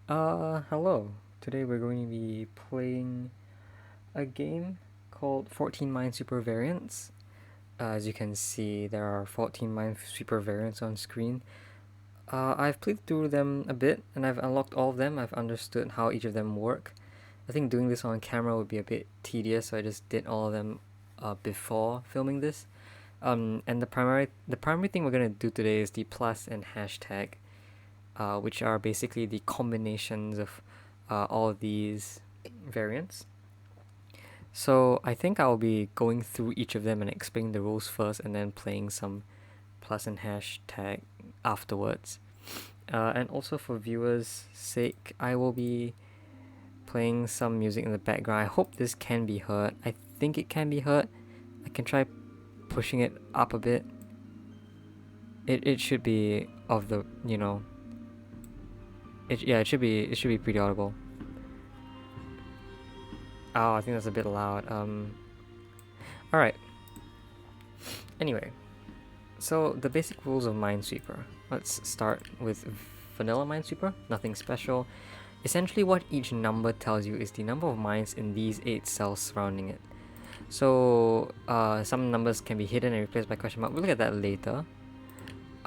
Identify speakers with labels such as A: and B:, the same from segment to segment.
A: Hello. Today we're going to be playing a game called 14 Minesweeper Variants. As you can see, there are 14 Minesweeper Variants on screen. I've played through them a bit, and I've unlocked all of them. I've understood how each of them work. I think doing this on camera would be a bit tedious, so I just did all of them before filming this. And the primary thing we're gonna do today is the plus and hashtag, which are basically the combinations of all of these variants. So I think I'll be going through each of them and explaining the rules first, and then playing some plus and hashtag afterwards. And also for viewers' sake, I will be playing some music in the background. I hope this can be heard. I think it can be heard. I can try pushing it up a bit. It should be of the it should be pretty audible. Oh, I think that's a bit loud. Alright. Anyway, so the basic rules of Minesweeper. Let's start with vanilla Minesweeper, nothing special. Essentially what each number tells you is the number of mines in these 8 cells surrounding it. So some numbers can be hidden and replaced by question mark. We'll look at that later.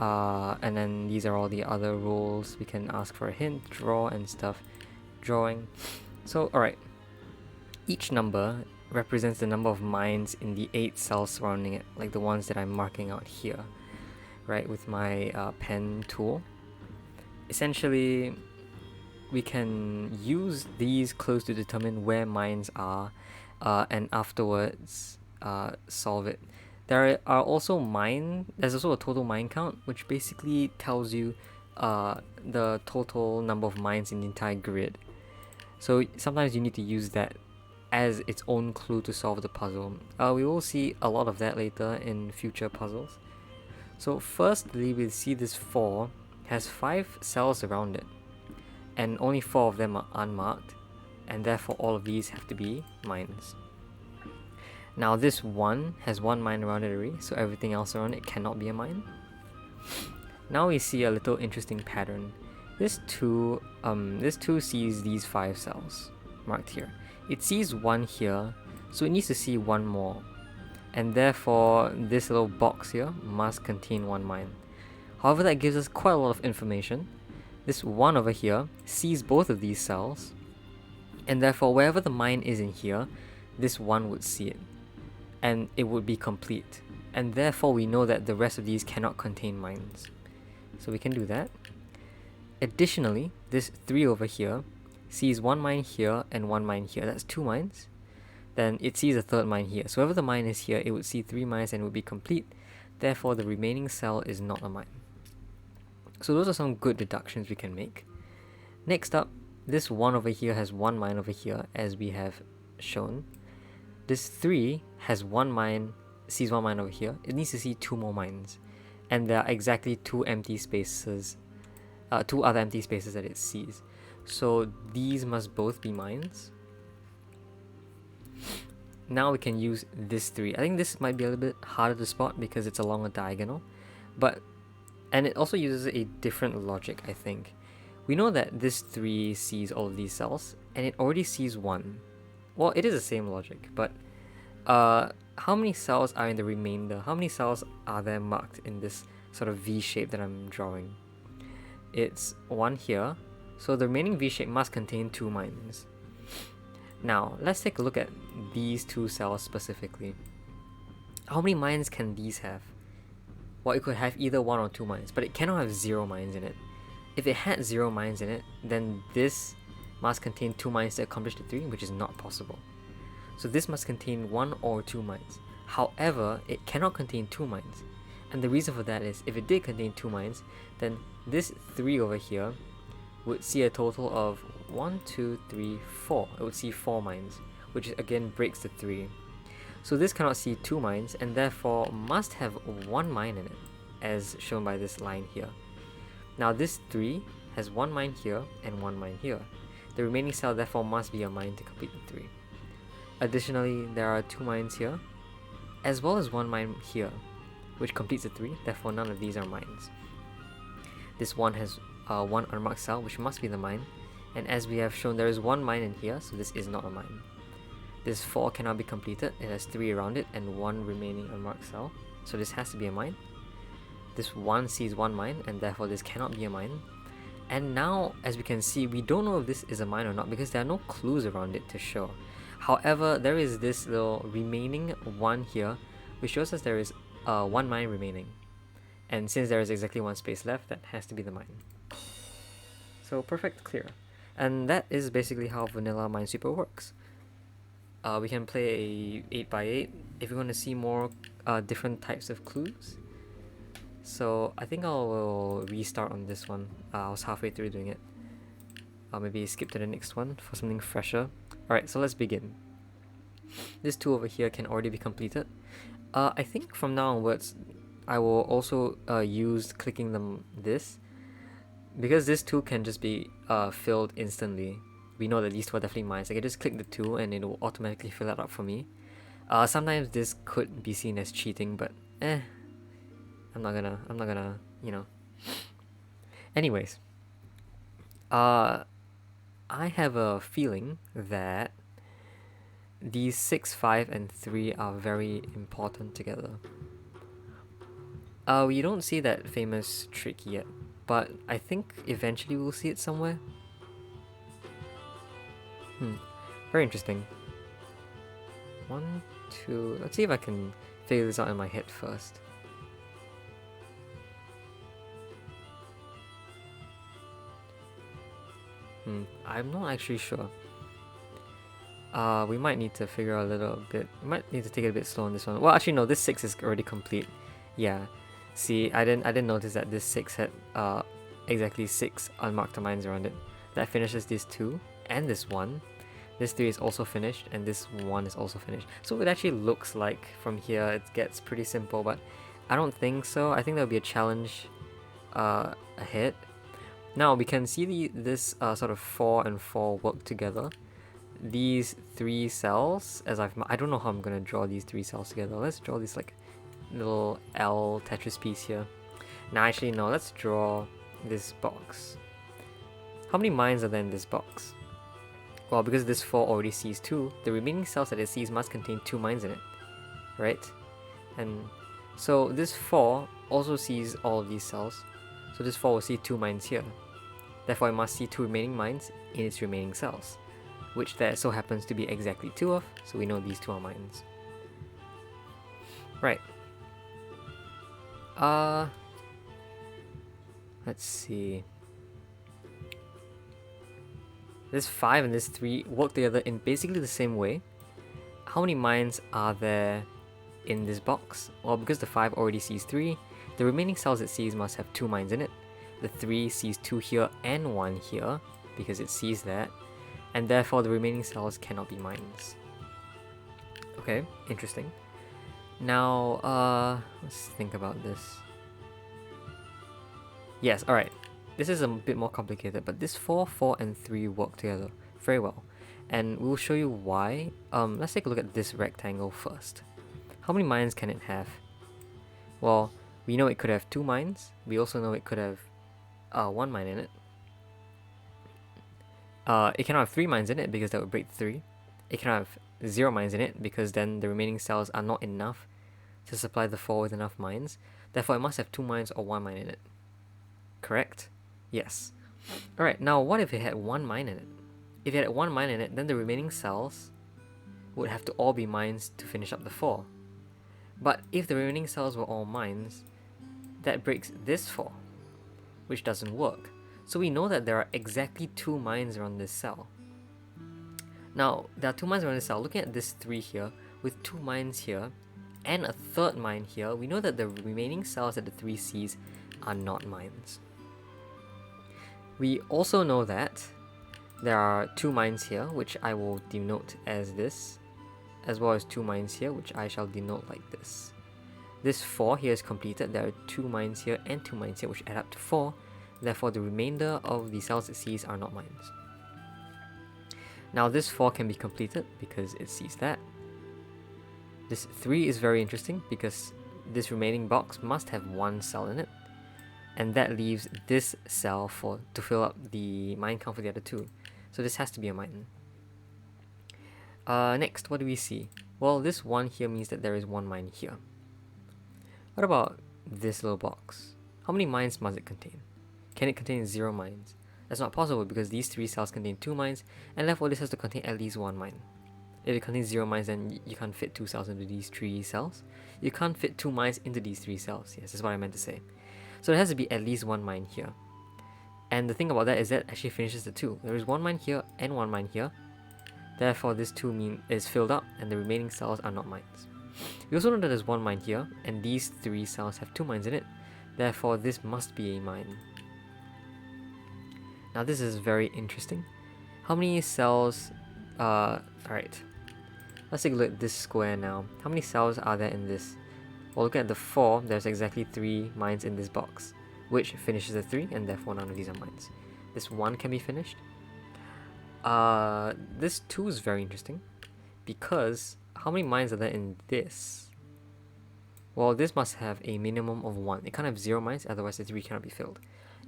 A: And then these are all the other rules. We can ask for a hint, draw and stuff. Drawing. So alright. Each number represents the number of mines in the 8 cells surrounding it, like the ones that I'm marking out here, right, with my pen tool. Essentially, we can use these clues to determine where mines are, and afterwards solve it. There's also a total mine count, which basically tells you the total number of mines in the entire grid. So sometimes you need to use that as its own clue to solve the puzzle. We will see a lot of that later in future puzzles. So firstly, we see this 4 has 5 cells around it, and only 4 of them are unmarked, and therefore all of these have to be mines. Now this 1 has 1 mine around it already, so everything else around it cannot be a mine. Now we see a little interesting pattern. This 2 sees these 5 cells marked here. It sees 1 here, so it needs to see 1 more, and therefore this little box here must contain 1 mine. However, that gives us quite a lot of information. This 1 over here sees both of these cells, and therefore wherever the mine is in here, this 1 would see it, and it would be complete, and therefore we know that the rest of these cannot contain mines. So we can do that. Additionally, this 3 over here sees 1 mine here and 1 mine here. That's 2 mines. Then it sees a third mine here. So wherever the mine is here, it would see 3 mines and it would be complete. Therefore, the remaining cell is not a mine. So those are some good deductions we can make. Next up, this 1 over here has 1 mine over here, as we have shown. This 3 has 1 mine, sees 1 mine over here. It needs to see 2 more mines. And there are exactly 2 empty spaces, 2 other empty spaces that it sees. So these must both be mines. Now we can use this 3. I think this might be a little bit harder to spot because it's along a diagonal, and it also uses a different logic, I think. We know that this 3 sees all of these cells, and it already sees 1. Well, it is the same logic, but how many cells are in the remainder? How many cells are there marked in this sort of V shape that I'm drawing? It's 1 here. So the remaining V shape must contain 2 mines. Now, let's take a look at these 2 cells specifically. How many mines can these have? Well, it could have either 1 or 2 mines, but it cannot have 0 mines in it. If it had 0 mines in it, then this must contain 2 mines to accomplish the 3, which is not possible. So this must contain 1 or 2 mines. However, it cannot contain 2 mines. And the reason for that is, if it did contain 2 mines, then this 3 over here would see a total of 1, 2, 3, 4. It would see 4 mines, which again breaks the 3. So this cannot see 2 mines, and therefore must have 1 mine in it, as shown by this line here. Now this 3 has 1 mine here and 1 mine here. The remaining cell therefore must be a mine to complete the 3. Additionally, there are 2 mines here, as well as 1 mine here, which completes the 3, therefore none of these are mines. This 1 has 1 unmarked cell, which must be the mine, And as we have shown, there is 1 mine in here, so this is not a mine. This 4 cannot be completed, it has 3 around it and 1 remaining unmarked cell, so this has to be a mine. This 1 sees 1 mine, and therefore this cannot be a mine. And now, as we can see, we don't know if this is a mine or not because there are no clues around it to show. However, there is this little remaining 1 here, which shows us there is 1 mine remaining. And since there is exactly 1 space left, that has to be the mine. So perfect, clear. And that is basically how vanilla Minesweeper works. We can play a 8x8 if you want to see more different types of clues. So I think I'll restart on this one. I was halfway through doing it. I'll maybe skip to the next one for something fresher. Alright, so let's begin. This 2 over here can already be completed. I think from now onwards, I will also use clicking this. Because this 2 can just be filled instantly. We know that these 2 are definitely mines. I can just click the 2 and it will automatically fill that up for me. Sometimes this could be seen as cheating, but I'm not gonna, you know. Anyways, I have a feeling that these 6, 5, and 3 are very important together. We don't see that famous trick yet, but I think eventually we'll see it somewhere. Very interesting. 1, 2, let's see if I can figure this out in my head first. I'm not actually sure. We might need to figure out a little bit. We might need to take it a bit slow on this one. Well, actually no, this 6 is already complete. Yeah. See, I didn't notice that this 6 had exactly 6 unmarked mines around it. That finishes this 2 and this 1. This 3 is also finished and this 1 is also finished. So it actually looks like from here it gets pretty simple, but I don't think so. I think there'll be a challenge ahead. Now we can see this sort of 4 and 4 work together. These 3 cells, I don't know how I'm gonna draw these 3 cells together. Let's draw this like little L Tetris piece here. Now actually no, let's draw this box. How many mines are there in this box? Well, because this 4 already sees 2, the remaining cells that it sees must contain 2 mines in it, right? And so this 4 also sees all of these cells, so this 4 will see 2 mines here. Therefore, it must see 2 remaining mines in its remaining cells, which there so happens to be exactly 2 of, so we know these 2 are mines. Right. Let's see. This 5 and this 3 work together in basically the same way. How many mines are there in this box? Well, because the 5 already sees 3, the remaining cells it sees must have 2 mines in it. The 3 sees 2 here and 1 here, because it sees that, and therefore the remaining cells cannot be mines. Okay, interesting. Now, let's think about this. Yes, alright. This is a bit more complicated, but this 4, 4, and 3 work together very well. And we'll show you why. Let's take a look at this rectangle first. How many mines can it have? Well, we know it could have 2 mines. We also know it could have 1 mine in it. It cannot have 3 mines in it because that would break 3. It cannot have 0 mines in it because then the remaining cells are not enough to supply the 4 with enough mines. Therefore, it must have 2 mines or 1 mine in it. Correct? Yes. Alright, now what if it had 1 mine in it? If it had 1 mine in it, then the remaining cells would have to all be mines to finish up the 4. But if the remaining cells were all mines, that breaks this 4, which doesn't work. So we know that there are exactly 2 mines around this cell. Now, there are 2 mines around this cell. Looking at this 3 here, with 2 mines here, and a 3rd mine here, we know that the remaining cells that the 3 sees are not mines. We also know that there are 2 mines here, which I will denote as this, as well as 2 mines here, which I shall denote like this. This 4 here is completed. There are 2 mines here and 2 mines here, which add up to 4. Therefore, the remainder of the cells it sees are not mines. Now, this 4 can be completed because it sees that. This 3 is very interesting because this remaining box must have 1 cell in it. and that leaves this cell to fill up the mine count for the other two. So this has to be a mine. Next, what do we see? Well, this 1 here means that there is 1 mine here. What about this little box? How many mines must it contain? Can it contain 0 mines? That's not possible because these 3 cells contain 2 mines, and therefore this has to contain at least 1 mine. If it contains 0 mines, then you can't fit 2 cells into these 3 cells. You can't fit 2 mines into these 3 cells. Yes, that's what I meant to say. So there has to be at least 1 mine here. And the thing about that is that actually finishes the 2. There is 1 mine here and 1 mine here. Therefore, this 2 is filled up, and the remaining cells are not mines. We also know that there's 1 mine here, and these 3 cells have 2 mines in it. Therefore, this must be a mine. Now, this is very interesting. How many cells... Alright. Let's take a look at this square now. How many cells are there in this? Well, look at the 4. There's exactly 3 mines in this box, which finishes the 3, and therefore none of these are mines. This 1 can be finished. This 2 is very interesting, because how many mines are there in this? Well, this must have a minimum of 1. It can't have 0 mines, otherwise the 3 cannot be filled.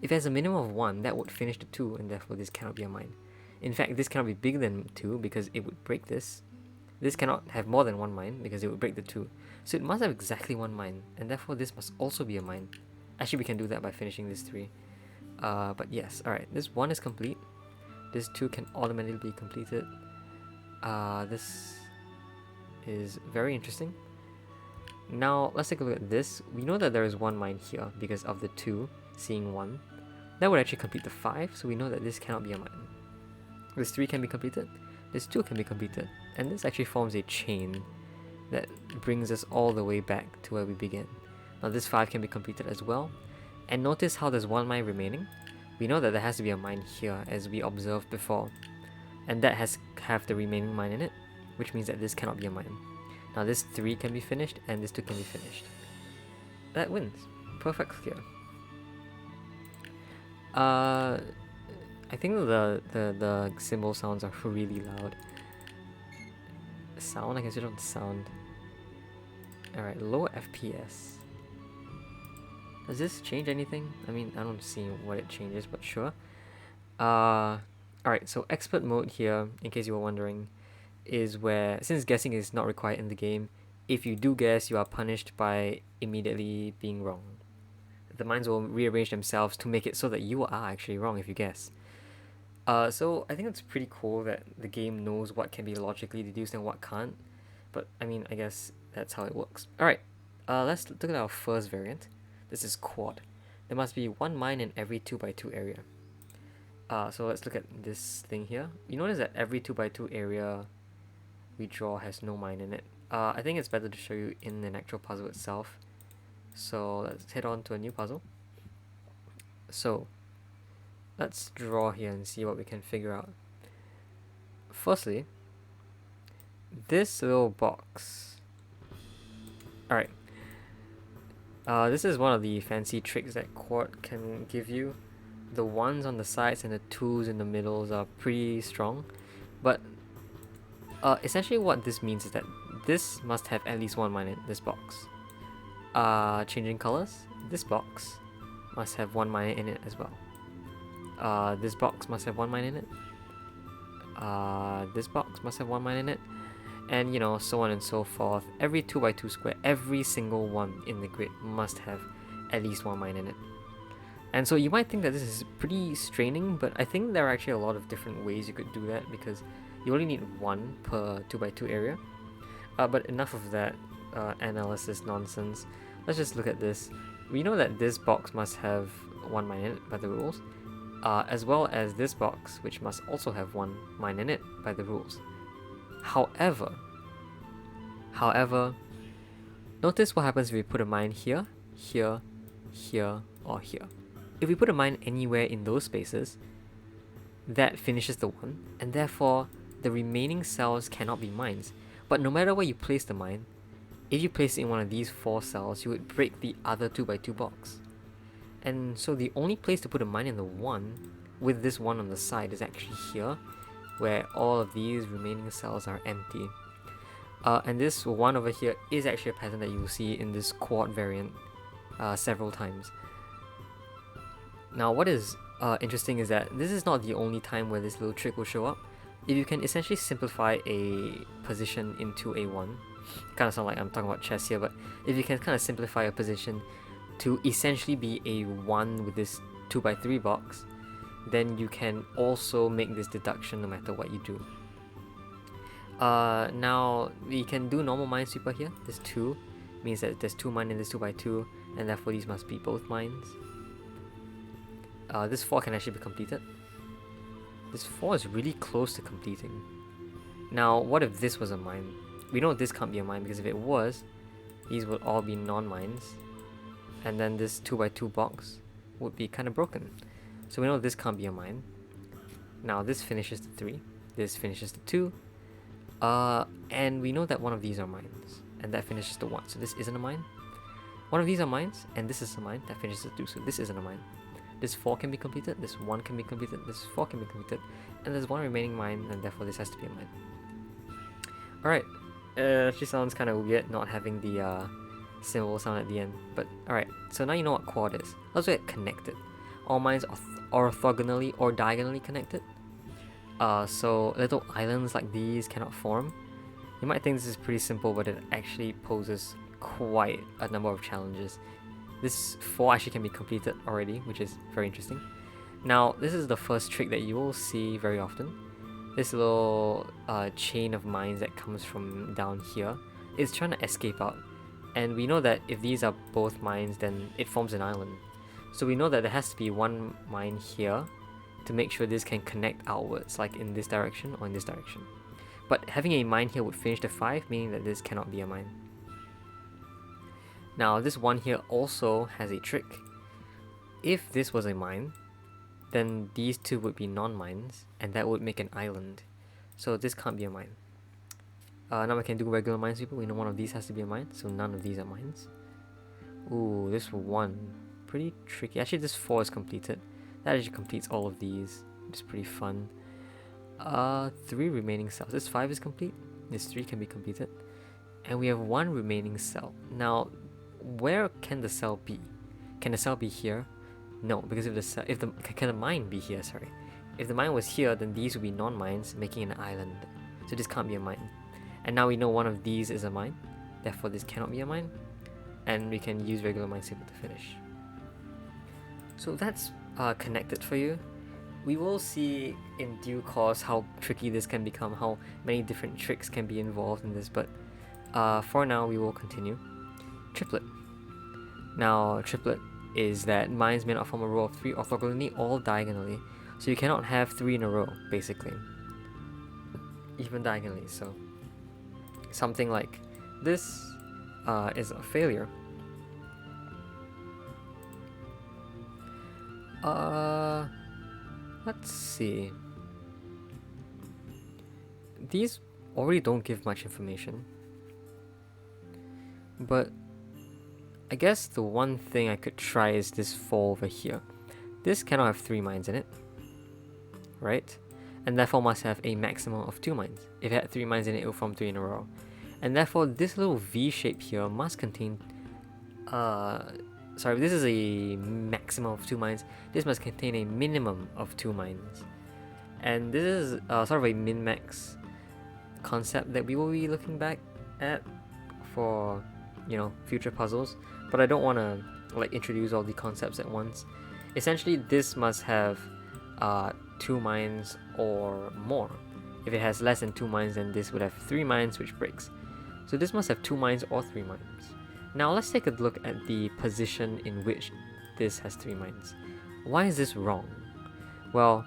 A: If it has a minimum of 1, that would finish the 2, and therefore this cannot be a mine. In fact, this cannot be bigger than 2, because it would break this. This cannot have more than 1 mine, because it would break the 2. So it must have exactly 1 mine, and therefore this must also be a mine. Actually, we can do that by finishing this 3. But yes, alright, this 1 is complete. This 2 can automatically be completed. This is very interesting. Now, let's take a look at this. We know that there is 1 mine here because of the 2 seeing 1. That would actually complete the 5, so we know that this cannot be a mine. This 3 can be completed. This 2 can be completed. And this actually forms a chain that brings us all the way back to where we began. Now, this 5 can be completed as well. And notice how there's 1 mine remaining. We know that there has to be a mine here, as we observed before, and that has have the remaining mine in it, which means that this cannot be a mine. Now this 3 can be finished, and this 2 can be finished. That wins. Perfect clear. I think the cymbal sounds are really loud. Sound? I can switch on the sound. Alright, low FPS. Does this change anything? I mean, I don't see what it changes, but sure. Alright, so expert mode here, in case you were wondering, is where, since guessing is not required in the game, if you do guess, you are punished by immediately being wrong. The mines will rearrange themselves to make it so that you are actually wrong if you guess. So I think it's pretty cool that the game knows what can be logically deduced and what can't. But I mean, I guess that's how it works. Alright, let's look at our first variant. This is quad. There must be 1 mine in every 2x2 area. So let's look at this thing here. You notice that every 2x2 area we draw has no mine in it. I think it's better to show you in an actual puzzle itself. So let's head on to a new puzzle. So let's draw here and see what we can figure out. Firstly, this little box. Alright. This is one of the fancy tricks that Quad can give you. The 1s on the sides and the 2s in the middles are pretty strong. But essentially what this means is that this must have at least 1 mine in this box. Changing colors, this box must have 1 mine in it as well. This box must have 1 mine in it. This box must have 1 mine in it. And you know, so on and so forth. Every 2x2 square, every single one in the grid must have at least 1 mine in it. And so you might think that this is pretty straining, but I think there are actually a lot of different ways you could do that, because you only need 1 per 2x2 area. But enough of that analysis nonsense. Let's just look at this. We know that this box must have 1 mine in it by the rules, as well as this box, which must also have 1 mine in it by the rules. However, notice what happens if we put a mine here, here, here, or here. If we put a mine anywhere in those spaces, that finishes the 1, and therefore the remaining cells cannot be mines. But no matter where you place the mine, if you place it in one of these 4 cells, you would break the other 2x2 box. And so the only place to put a mine in the 1, with this 1 on the side, is actually here, where all of these remaining cells are empty. And this 1 over here is actually a pattern that you will see in this quad variant several times. Now what is interesting is that this is not the only time where this little trick will show up. If you can essentially simplify a position into a 1, kind of sound like I'm talking about chess here, but if you can kind of simplify a position to essentially be a 1 with this 2x3 box, then you can also make this deduction no matter what you do. Now we can do normal Minesweeper here. This 2 means that there's 2 mines in this 2x2, and therefore these must be both mines. This 4 can actually be completed. This 4 is really close to completing. Now, what if this was a mine? We know this can't be a mine because if it was, these would all be non-mines. And then this 2x2 box would be kind of broken. So we know this can't be a mine. Now this finishes the 3. This finishes the 2. And we know that one of these are mines. And that finishes the 1. So this isn't a mine. One of these are mines, and this is a mine. That finishes the 2. So this isn't a mine. This 4 can be completed, this 1 can be completed, this 4 can be completed, and there's 1 remaining mine, and therefore this has to be a mine. Alright, actually sounds kind of weird not having the symbol sound at the end, but alright, so now you know what quad is. Let's look at connected. All mines are orthogonally or diagonally connected. So little islands like these cannot form. You might think this is pretty simple, but it actually poses quite a number of challenges. This 4 actually can be completed already, which is very interesting. Now, this is the first trick that you will see very often. This little chain of mines that comes from down here is trying to escape out. And we know that if these are both mines, then it forms an island. So we know that there has to be one mine here to make sure this can connect outwards, like in this direction or in this direction. But having a mine here would finish the 5, meaning that this cannot be a mine. Now this 1 here also has a trick. If this was a mine, then these 2 would be non-mines, and that would make an island. So this can't be a mine. Now we can do regular Minesweeper. We know one of these has to be a mine, so none of these are mines. Ooh, this 1, pretty tricky. Actually this 4 is completed. That actually completes all of these, which is pretty fun. 3 remaining cells. This 5 is complete. This 3 can be completed. And we have 1 remaining cell. Now, where can the cell be? Can the cell be here? No, because can the mine be here? Sorry, if the mine was here, then these would be non-mines, making an island. So this can't be a mine. And now we know one of these is a mine, therefore this cannot be a mine, and we can use regular Minesweeper to finish. So that's connected for you. We will see in due course how tricky this can become, how many different tricks can be involved in this, but for now we will continue. Triplet. Now, triplet is that mines may not form a row of 3 orthogonally or diagonally, so you cannot have 3 in a row, basically. Even diagonally, so something like this is a failure. Let's see. These already don't give much information, but I guess the one thing I could try is this 4 over here. This cannot have 3 mines in it, right? And therefore must have a maximum of 2 mines. If it had 3 mines in it, it will form 3 in a row. And therefore this little V shape here must contain sorry, this is a maximum of 2 mines. This must contain a minimum of 2 mines. And this is sort of a min-max concept that we will be looking back at for, you know, future puzzles. But I don't want to like introduce all the concepts at once. Essentially, this must have 2 mines or more. If it has less than 2 mines, then this would have 3 mines, which breaks. So this must have 2 mines or 3 mines. Now let's take a look at the position in which this has 3 mines. Why is this wrong? Well,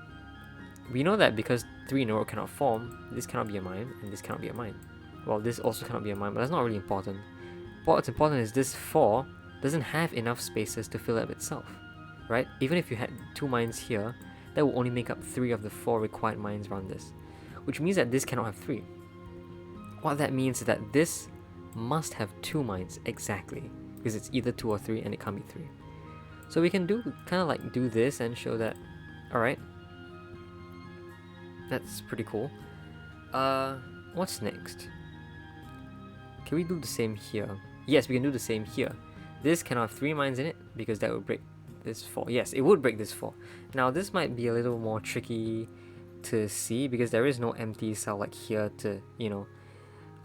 A: we know that because 3 in a row cannot form, this cannot be a mine, and this cannot be a mine. Well, this also cannot be a mine, but that's not really important. What's important is this 4 doesn't have enough spaces to fill up itself, right? Even if you had 2 mines here, that will only make up 3 of the 4 required mines around this, which means that this cannot have 3. What that means is that this must have 2 mines exactly, because it's either 2 or 3 and it can't be 3. So we can do this and show that, alright, that's pretty cool. What's next? Can we do the same here? Yes, we can do the same here. This cannot have 3 mines in it because that would break this 4. Yes, it would break this 4. Now this might be a little more tricky to see because there is no empty cell like here to, you know,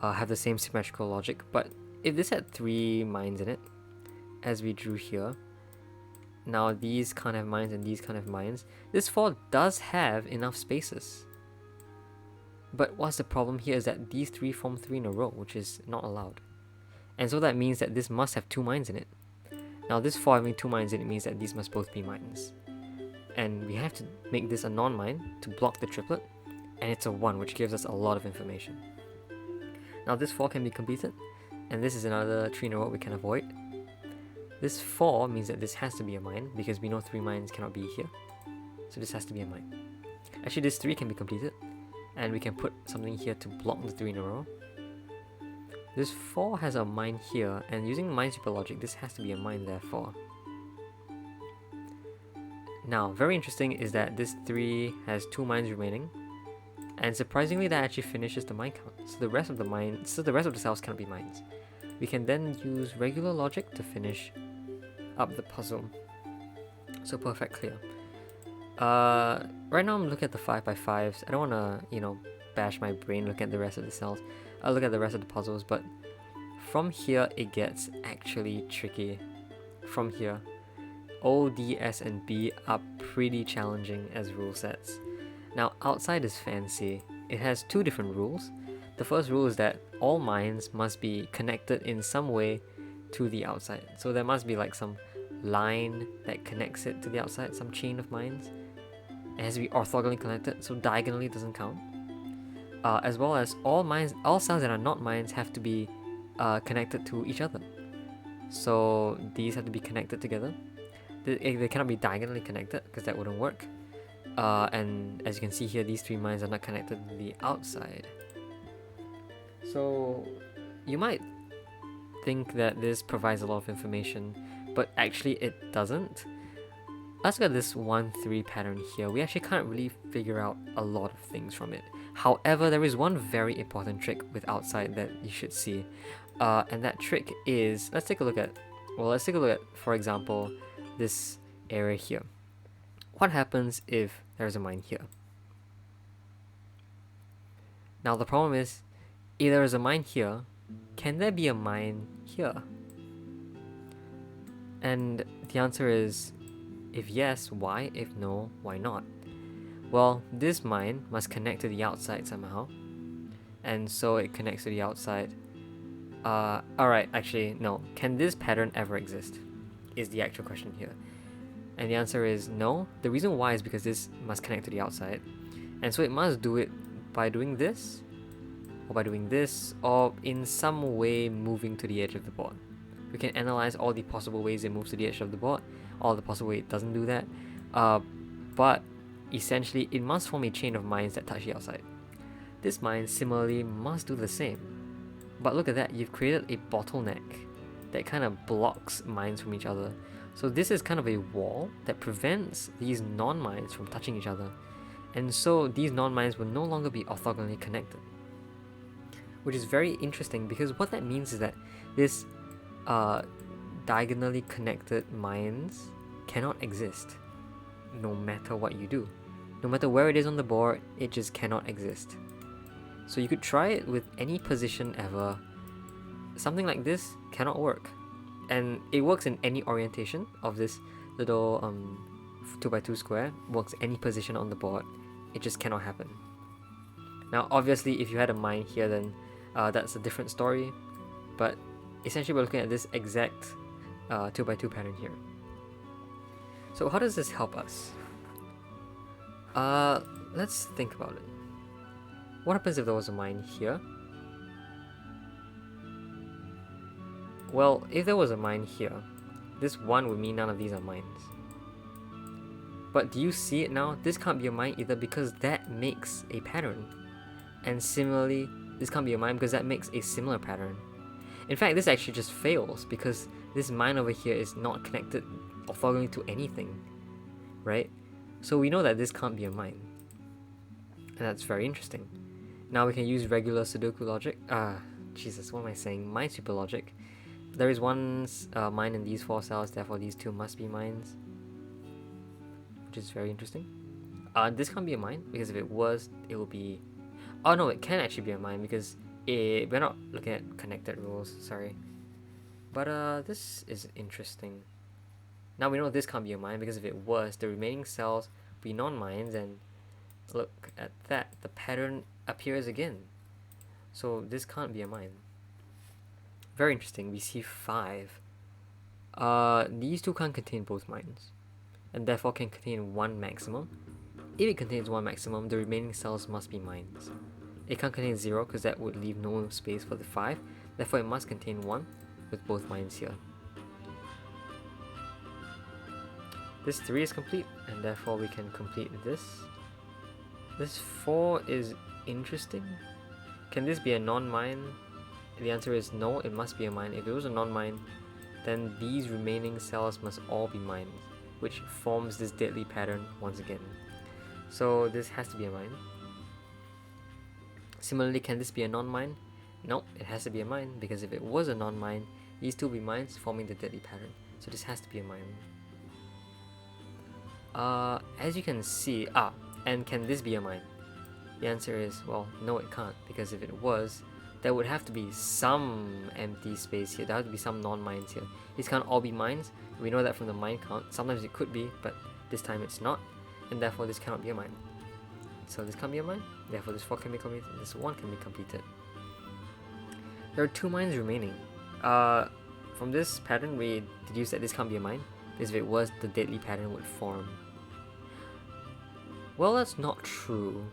A: have the same symmetrical logic. But if this had 3 mines in it, as we drew here, now these can't have mines and these can't have mines, this 4 does have enough spaces. But what's the problem here is that these 3 form 3 in a row, which is not allowed. And so that means that this must have 2 mines in it. Now this 4 having 2 mines in it means that these must both be mines. And we have to make this a non-mine to block the triplet, and it's a 1, which gives us a lot of information. Now this 4 can be completed, and this is another 3 in a row we can avoid. This 4 means that this has to be a mine, because we know 3 mines cannot be here. So this has to be a mine. Actually, this 3 can be completed, and we can put something here to block the 3 in a row. This 4 has a mine here, and using Minesweeper logic, this has to be a mine therefore. Now, very interesting is that this 3 has 2 mines remaining, and surprisingly that actually finishes the mine count. So the rest of the cells cannot be mines. We can then use regular logic to finish up the puzzle. So perfect clear. Right now I'm looking at the 5x5s. I don't want to, you know, bash my brain looking at the rest of the cells. I'll look at the rest of the puzzles, but from here it gets actually tricky. From here, O, D, S, and B are pretty challenging as rule sets. Now outside is fancy. It has 2 different rules. The first rule is that all mines must be connected in some way to the outside. So there must be like some line that connects it to the outside, some chain of mines. It has to be orthogonally connected, so diagonally doesn't count. As well as all cells that are not mines have to be connected to each other. So these have to be connected together. They cannot be diagonally connected because that wouldn't work. And as you can see here, these 3 mines are not connected to the outside. So you might think that this provides a lot of information, but actually it doesn't. Let's look at this 1-3 pattern here. We actually can't really figure out a lot of things from it. However, there is one very important trick with outside that you should see. And that trick is, let's take a look at, for example, this area here. What happens if there's a mine here? Now the problem is, if there is a mine here, can there be a mine here? And the answer is, if yes, why? If no, why not? Well, this mine must connect to the outside somehow, and so it connects to the outside. Alright, actually, no. Can this pattern ever exist? Is the actual question here. And the answer is no. The reason why is because this must connect to the outside, and so it must do it by doing this, or by doing this, or in some way moving to the edge of the board. We can analyze all the possible ways it moves to the edge of the board, all the possible ways it doesn't do that, but essentially it must form a chain of mines that touch the outside. This mine similarly must do the same, but look at that, you've created a bottleneck that kind of blocks mines from each other. So this is kind of a wall that prevents these non-mines from touching each other, and so these non-mines will no longer be orthogonally connected, which is very interesting because what that means is that this diagonally connected mines cannot exist no matter what you do. No matter where it is on the board, it just cannot exist. So you could try it with any position ever. Something like this cannot work. And it works in any orientation of this little 2x2 square, works any position on the board. It just cannot happen. Now obviously if you had a mine here, then that's a different story, but essentially we're looking at this exact 2x2 pattern here. So how does this help us? Let's think about it. What happens if there was a mine here? Well, if there was a mine here, this 1 would mean none of these are mines. But do you see it now? This can't be a mine either because that makes a pattern. And similarly, this can't be a mine because that makes a similar pattern. In fact, this actually just fails because this mine over here is not connected orthogonally to anything, right? So we know that this can't be a mine. And that's very interesting. Now we can use regular Sudoku logic. Jesus, what am I saying? Minesweeper logic. There is one mine in these 4 cells, therefore these 2 must be mines. which is very interesting. This can't be a mine, because if it was, it will be... Oh no, it can actually be a mine, because we're not looking at connected rules, sorry. But this is interesting. Now we know this can't be a mine, because if it was, the remaining cells will be non-mines, and look at that, the pattern appears again. So this can't be a mine. Very interesting. We see 5. These two can't contain both mines, and therefore can contain one maximum. If it contains one maximum, the remaining cells must be mines. It can't contain 0 because that would leave no space for the 5. Therefore, it must contain 1 with both mines here. This 3 is complete, and therefore we can complete this. This 4 is interesting. Can this be a non-mine? The answer is no, it must be a mine. If it was a non-mine, then these remaining cells must all be mines, which forms this deadly pattern once again. So this has to be a mine. Similarly, can this be a non-mine? No, it has to be a mine, because if it was a non-mine, these two will be mines forming the deadly pattern. So this has to be a mine. As you can see, and can this be a mine? The answer is, well, no it can't, because if it was, there would have to be some empty space here. There have to be some non-mines here. These can't all be mines. We know that from the mine count. Sometimes it could be, but this time it's not, and therefore this cannot be a mine. So this can't be a mine, therefore this 4 can be completed, this 1 can be completed. There are 2 mines remaining. From this pattern we deduce that this can't be a mine, because if it was, the deadly pattern would form. Well, that's not true.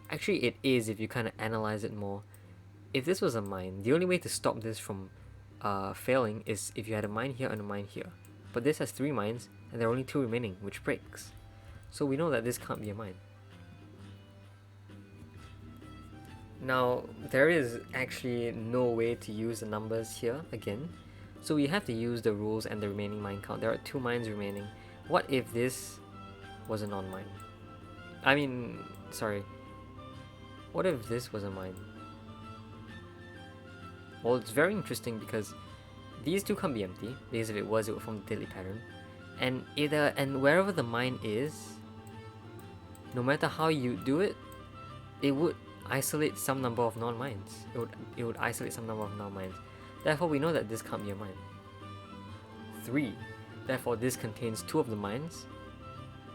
A: Actually, it is if you kind of analyze it more. If this was a mine, the only way to stop this from failing is if you had a mine here and a mine here. But this has 3 mines, and there are only 2 remaining, which breaks. So we know that this can't be a mine. Now, there is actually no way to use the numbers here again. So we have to use the rules and the remaining mine count. There are 2 mines remaining. What if this was a non-mine? I mean, sorry. What if this was a mine? Well, it's very interesting because these 2 can't be empty, because if it was, it would form the deadly pattern. And wherever the mine is, no matter how you do it, it would isolate some number of non-mines. It would isolate some number of non-mines. Therefore, we know that this can't be a mine. 3. Therefore, this contains 2 of the mines,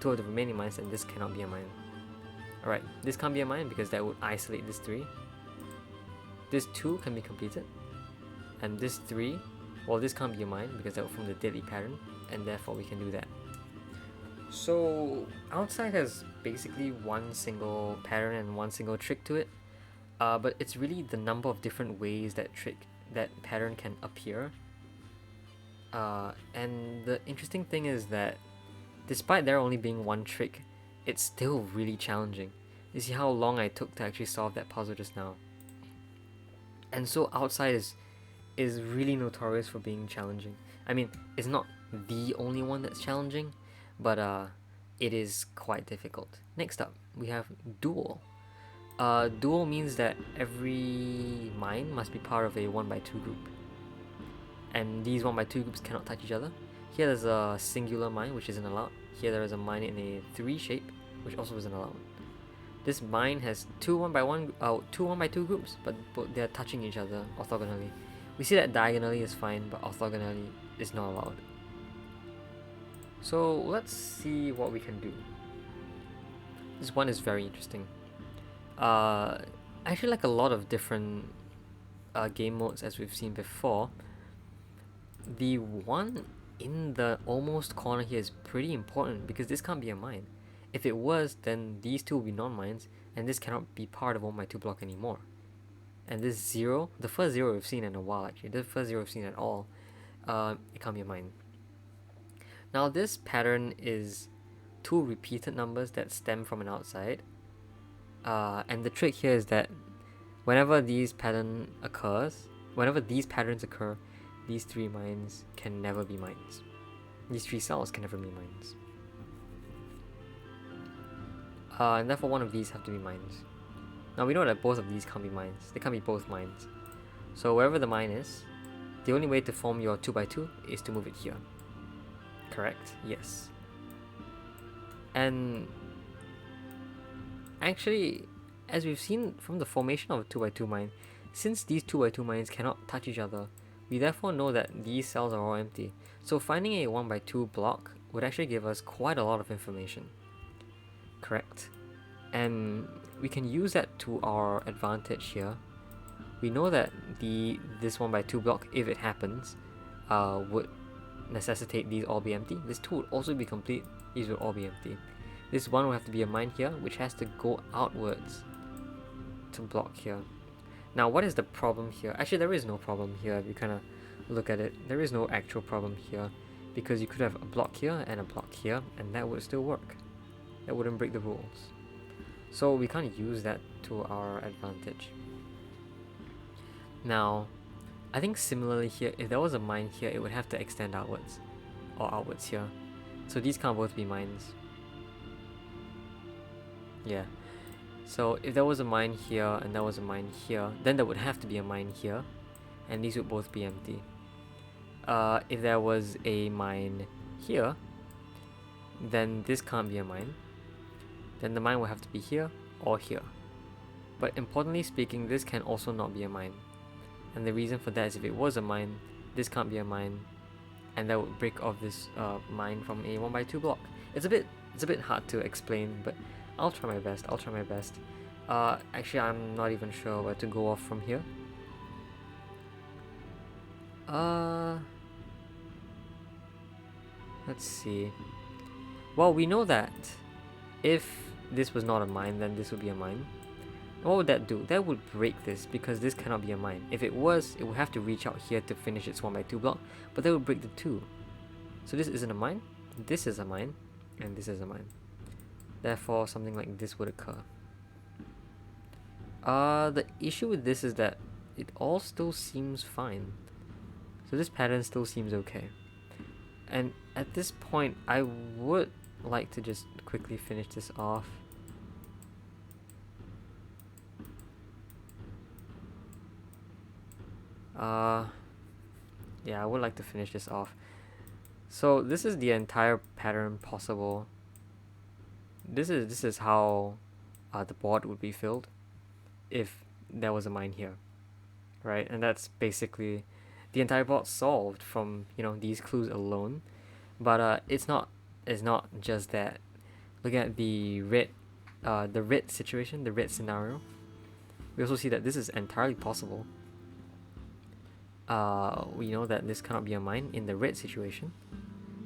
A: 2 of the remaining mines, and this cannot be a mine. Alright, this can't be a mine because that would isolate this 3. This 2 can be completed. And this 3, well, this can't be a mine because that would form the deadly pattern, and therefore we can do that. So, Eyesight has basically one single pattern and one single trick to it, but it's really the number of different ways that pattern can appear. And the interesting thing is that despite there only being one trick, it's still really challenging. You see how long I took to actually solve that puzzle just now. And so Eyesight is really notorious for being challenging. I mean, it's not the only one that's challenging, but it is quite difficult. Next up, we have dual. Dual means that every mine must be part of a 1x2 group. And these 1x2 groups cannot touch each other. Here there's a singular mine, which isn't allowed. Here there is a mine in a 3 shape, which also isn't allowed. This mine has two 1x2 groups, but they're touching each other orthogonally. We see that diagonally is fine, but orthogonally is not allowed. So let's see what we can do. This one is very interesting. Actually, like a lot of different game modes as we've seen before, the one in the almost corner here is pretty important because this can't be a mine. If it was, then these 2 will be non-mines, and this cannot be part of 1x2 block anymore. And this 0, the first 0 we've seen in a while actually, the first 0 we've seen at all, it can't be a mine. Now this pattern is 2 repeated numbers that stem from an outside, and the trick here is that whenever these patterns occur, these 3 mines can never be mines. These 3 cells can never be mines. And therefore one of these have to be mines. Now we know that both of these can't be mines. They can't be both mines. So wherever the mine is, the only way to form your 2x2 is to move it here. Correct? Yes. And actually, as we've seen from the formation of a 2x2 mine, since these 2x2 mines cannot touch each other, we therefore know that these cells are all empty. So finding a 1x2 block would actually give us quite a lot of information. Correct. And we can use that to our advantage here. We know that this 1x2 block, if it happens, would necessitate these all be empty. This 2 would also be complete, these would all be empty. This 1 will have to be a mine here, which has to go outwards to block here. Now, what is the problem here? Actually, there is no problem here if you kind of look at it. There is no actual problem here, because you could have a block here and a block here, and that would still work. That wouldn't break the rules. So we can't use that to our advantage. Now, I think similarly here, if there was a mine here, it would have to extend outwards, or outwards here. So these can't both be mines. Yeah. So if there was a mine here and there was a mine here, then there would have to be a mine here, and these would both be empty. If there was a mine here, then this can't be a mine. Then the mine will have to be here or here. But importantly speaking, this can also not be a mine. And the reason for that is if it was a mine, this can't be a mine, and that would break off this mine from a 1x2 block. It's a bit hard to explain, but I'll try my best. Actually, I'm not even sure where to go off from here. Let's see. Well, we know that if this was not a mine, then this would be a mine. And what would that do? That would break this, because this cannot be a mine. If it was, it would have to reach out here to finish its 1x2 block, but that would break the 2. So this isn't a mine, this is a mine, and this is a mine. Therefore, something like this would occur. The issue with this is that it all still seems fine. So this pattern still seems okay. And at this point, I would like to just quickly finish this off. Yeah, I would like to finish this off. So this is the entire pattern possible. This is how the board would be filled if there was a mine here, right? And that's basically the entire board solved from, you know, these clues alone. But it's not just that. Look at the red situation, the red scenario. We also see that this is entirely possible. We know that this cannot be a mine in the red situation.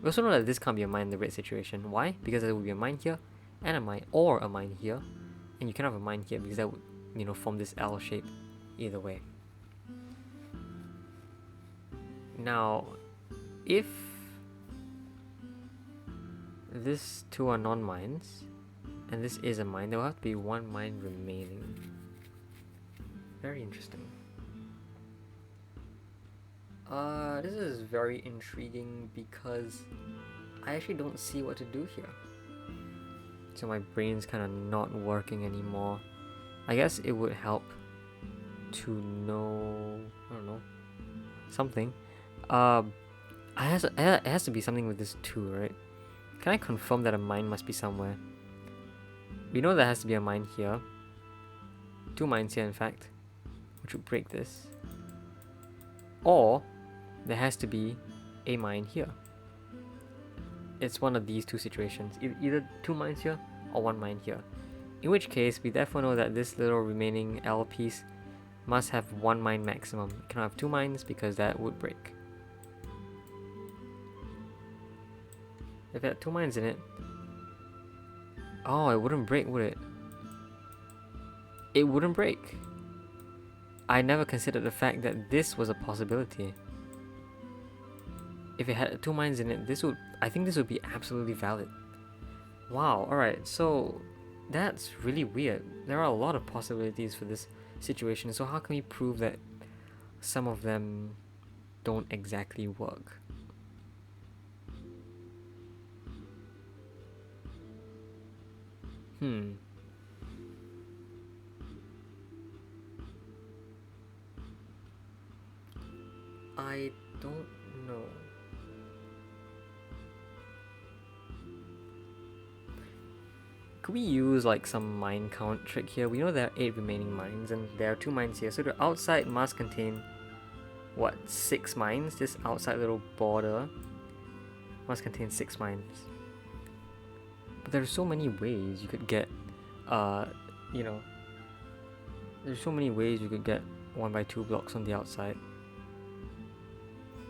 A: We also know that this can't be a mine in the red situation. Why? Because there would be a mine here and a mine, or a mine here, and you cannot have a mine here because that would, you know, form this L shape either way. Now, if these two are non-mines and this is a mine, there will have to be one mine remaining. Very interesting. This is very intriguing because I actually don't see what to do here. So my brain's kind of not working anymore. I guess it would help to know, I don't know, something. It has to be something with this 2, right? Can I confirm that a mine must be somewhere? We know there has to be a mine here. 2 mines here, in fact, which would break this. Or there has to be a mine here. It's one of these two situations, either 2 mines here or 1 mine here. In which case, we therefore know that this little remaining L piece must have 1 mine maximum. It cannot have 2 mines because that would break. If it had 2 mines in it, oh, it wouldn't break, would it? It wouldn't break. I never considered the fact that this was a possibility. If it had 2 mines in it, I think this would be absolutely valid. Wow, alright, so that's really weird. There are a lot of possibilities for this situation, so how can we prove that some of them don't exactly work? I don't know. Could we use like some mine count trick here? We know there are 8 remaining mines and there are 2 mines here, so the outside must contain what, 6 mines? This outside little border must contain 6 mines. But there's so many ways you could get you know, there's so many ways you could get 1x2 blocks on the outside.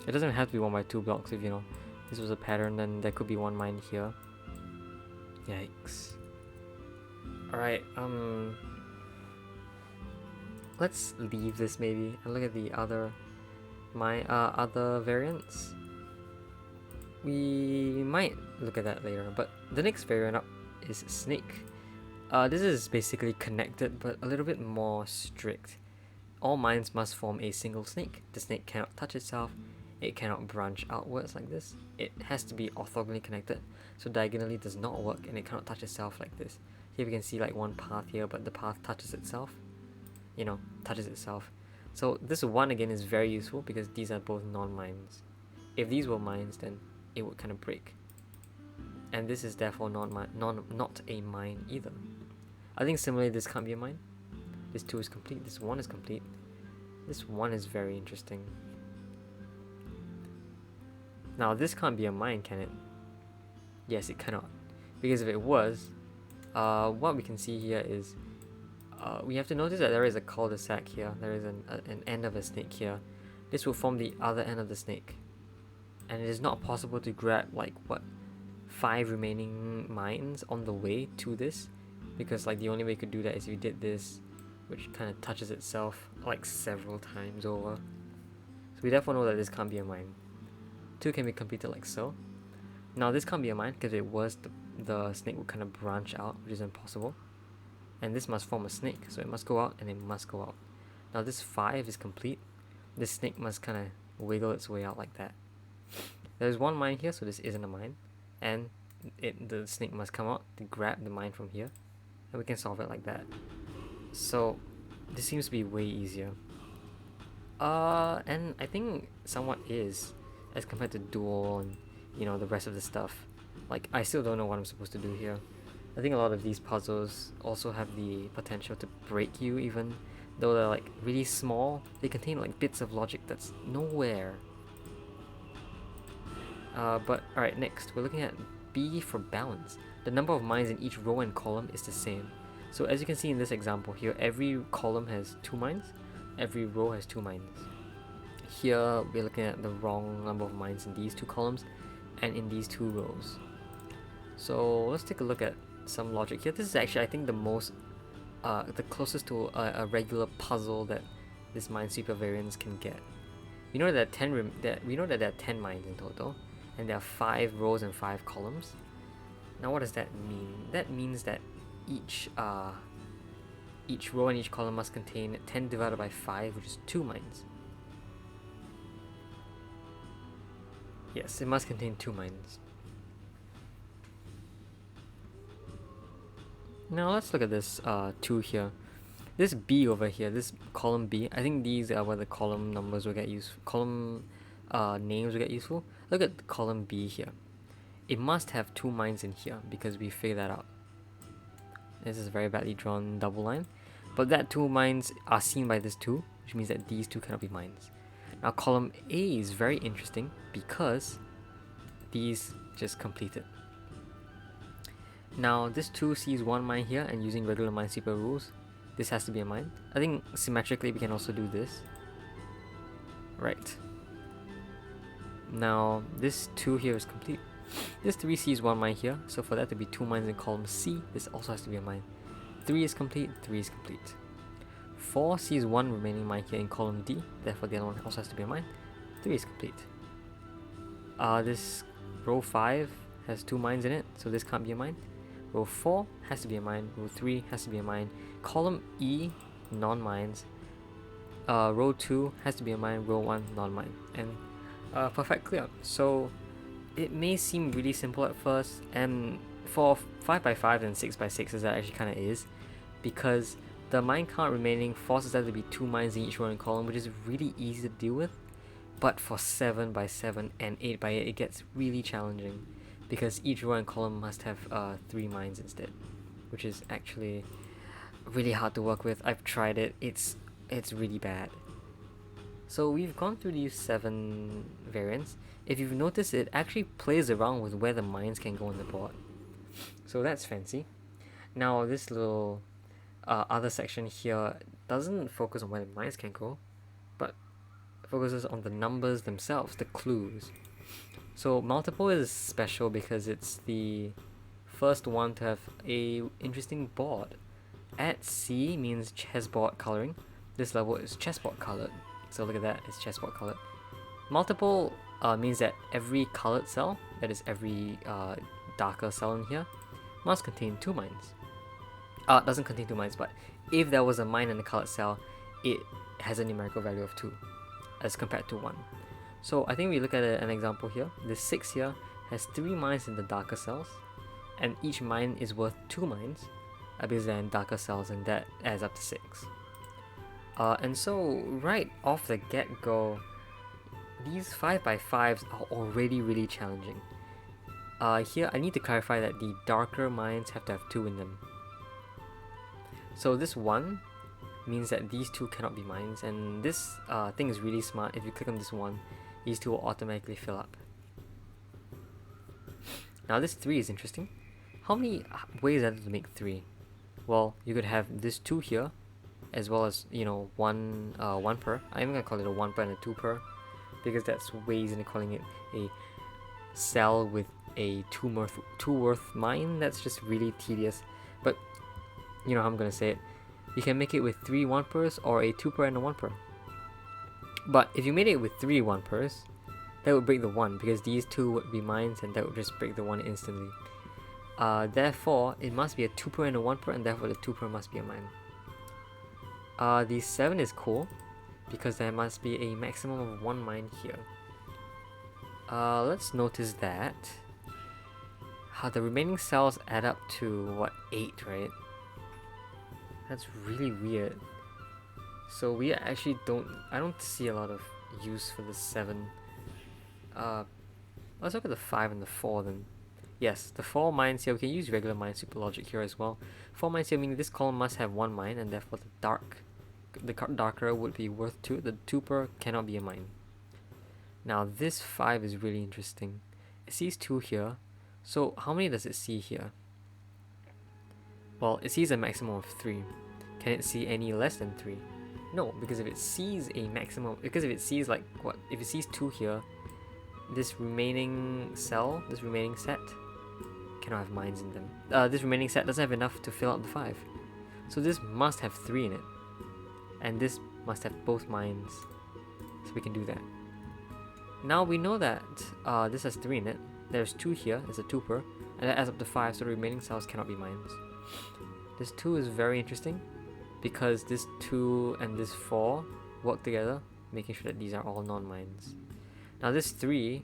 A: It doesn't have to be 1x2 blocks. If, you know, this was a pattern, then there could be 1 mine here. Yikes. Alright, let's leave this maybe and look at the other other variants. We might look at that later, but the next variant up is snake. This is basically connected but a little bit more strict. All mines must form a single snake. The snake cannot touch itself. It cannot branch outwards like this. It has to be orthogonally connected, so diagonally does not work, and it cannot touch itself like this. Here we can see like one path here, but the path touches itself. You know, touches itself. So this one again is very useful because these are both non-mines. If these were mines, then it would kind of break. And this is therefore not a mine either. I think similarly this can't be a mine. This 2 is complete, this 1 is complete. This 1 is very interesting. Now this can't be a mine, can it? Yes, it cannot. Because if it was, what we can see here is we have to notice that there is a cul-de-sac here. There is an end of a snake here. This will form the other end of the snake. And it is not possible to grab like what, 5 remaining mines on the way to this, because like the only way you could do that is if you did this, which kind of touches itself like several times over. So we therefore know that this can't be a mine. 2 can be completed like so. Now this can't be a mine because if it was, the snake would kind of branch out, which is impossible. And this must form a snake, so it must go out and it must go out. Now this 5 is complete. This snake must kind of wiggle its way out like that. There's 1 mine here, so this isn't a mine. And the snake must come out to grab the mine from here. And we can solve it like that. So this seems to be way easier. And I think somewhat is, as compared to dual and, you know, the rest of the stuff. Like, I still don't know what I'm supposed to do here. I think a lot of these puzzles also have the potential to break you, even though they're like really small. They contain like bits of logic that's nowhere. But alright, next we're looking at B for balance. The number of mines in each row and column is the same. So as you can see in this example here, every column has 2 mines, every row has 2 mines. Here we're looking at the wrong number of mines in these 2 columns and in these 2 rows. So let's take a look at some logic here. This is actually, I think, the closest to a regular puzzle that this Minesweeper Variants can get. We know that there are 10 mines in total, and there are 5 rows and 5 columns. Now what does that mean? That means that each row and each column must contain 10 divided by 5, which is 2 mines. Yes, it must contain 2 mines. Now let's look at this 2 here. This B over here, this column B, I think these are where the column numbers will get used. Column names will get useful. Look at the column B here. It must have 2 mines in here because we figured that out. This is a very badly drawn double line, but that 2 mines are seen by this 2, which means that these 2 cannot be mines. Now column A is very interesting because these just completed. Now this 2 sees 1 mine here, and using regular Minesweeper rules, this has to be a mine. I think symmetrically we can also do this. Right. Now this 2 here is complete. This 3 sees 1 mine here, so for that to be 2 mines in column C, this also has to be a mine. 3 is complete, 3 is complete. 4 sees 1 remaining mine here in column D, therefore the other one also has to be a mine. 3 is complete. This row 5 has 2 mines in it, so this can't be a mine. Row 4 has to be a mine, row 3 has to be a mine. Column E, non-mines. Row 2 has to be a mine, row 1, non-mine. And perfect clear. So it may seem really simple at first, and for 5x5 and 6x6 as that actually kind of is, because the mine count remaining forces there to be 2 mines in each row and column, which is really easy to deal with. But for 7x7 and 8x8 it gets really challenging, because each row and column must have 3 mines instead. which is actually really hard to work with. I've tried it. It's really bad. So we've gone through these 7 variants. If you've noticed, it actually plays around with where the mines can go on the board. So that's fancy. Now this little other section here doesn't focus on where the mines can go, but focuses on the numbers themselves, the clues. So multiple is special because it's the first one to have a interesting board. At C means chessboard coloring. This level is chessboard colored. So look at that, it's chessboard colored. Multiple means that every colored cell, that is every darker cell in here, must contain 2 mines. It doesn't contain 2 mines, but if there was a mine in the colored cell, it has a numerical value of 2 as compared to 1. So I think we look at an example here. The 6 here has 3 mines in the darker cells, and each mine is worth 2 mines because they're in darker cells, and that adds up to 6. And so right off the get-go, these 5x5s are already really challenging. Here I need to clarify that the darker mines have to have 2 in them. So this 1 means that these 2 cannot be mines, and this thing is really smart. If you click on this 1, these 2 will automatically fill up. Now this 3 is interesting. How many ways are there to make 3? Well, you could have this 2 here, as well as, you know, one per. I'm gonna call it a 1 per and a 2 per, because that's ways into calling it a cell with a 2 worth mine. That's just really tedious, but you know how I'm gonna say it. You can make it with 3 1 pers or a 2 per and a 1 per. But if you made it with 3 1 pers, that would break the 1, because these 2 would be mines, and that would just break the 1 instantly. Therefore, it must be a 2 per and a 1 per, and therefore the 2 per must be a mine. The 7 is cool, because there must be a maximum of 1 mine here. Let's notice that how the remaining cells add up to, what, 8, right? That's really weird. So we actually I don't see a lot of use for the 7. Let's look at the 5 and the 4 then. Yes, the 4 mines here, we can use regular Minesweeper logic here as well. 4 mines here meaning this column must have 1 mine, and therefore the darker would be worth 2. The 2 per cannot be a mine. Now this 5 is really interesting. It sees 2 here, so how many does it see here? Well, it sees a maximum of 3. Can it see any less than 3? No, because if it sees a maximum, because if it sees like what, if it sees 2 here, this remaining cell, this remaining set, cannot have mines in them. This remaining set doesn't have enough to fill out the 5. So this must have 3 in it. And this must have both mines. So we can do that. Now we know that this has 3 in it. There's 2 here, there's a 2 per, and that adds up to 5, so the remaining cells cannot be mines. This 2 is very interesting, because this 2 and this 4 work together, making sure that these are all non-mines. Now this 3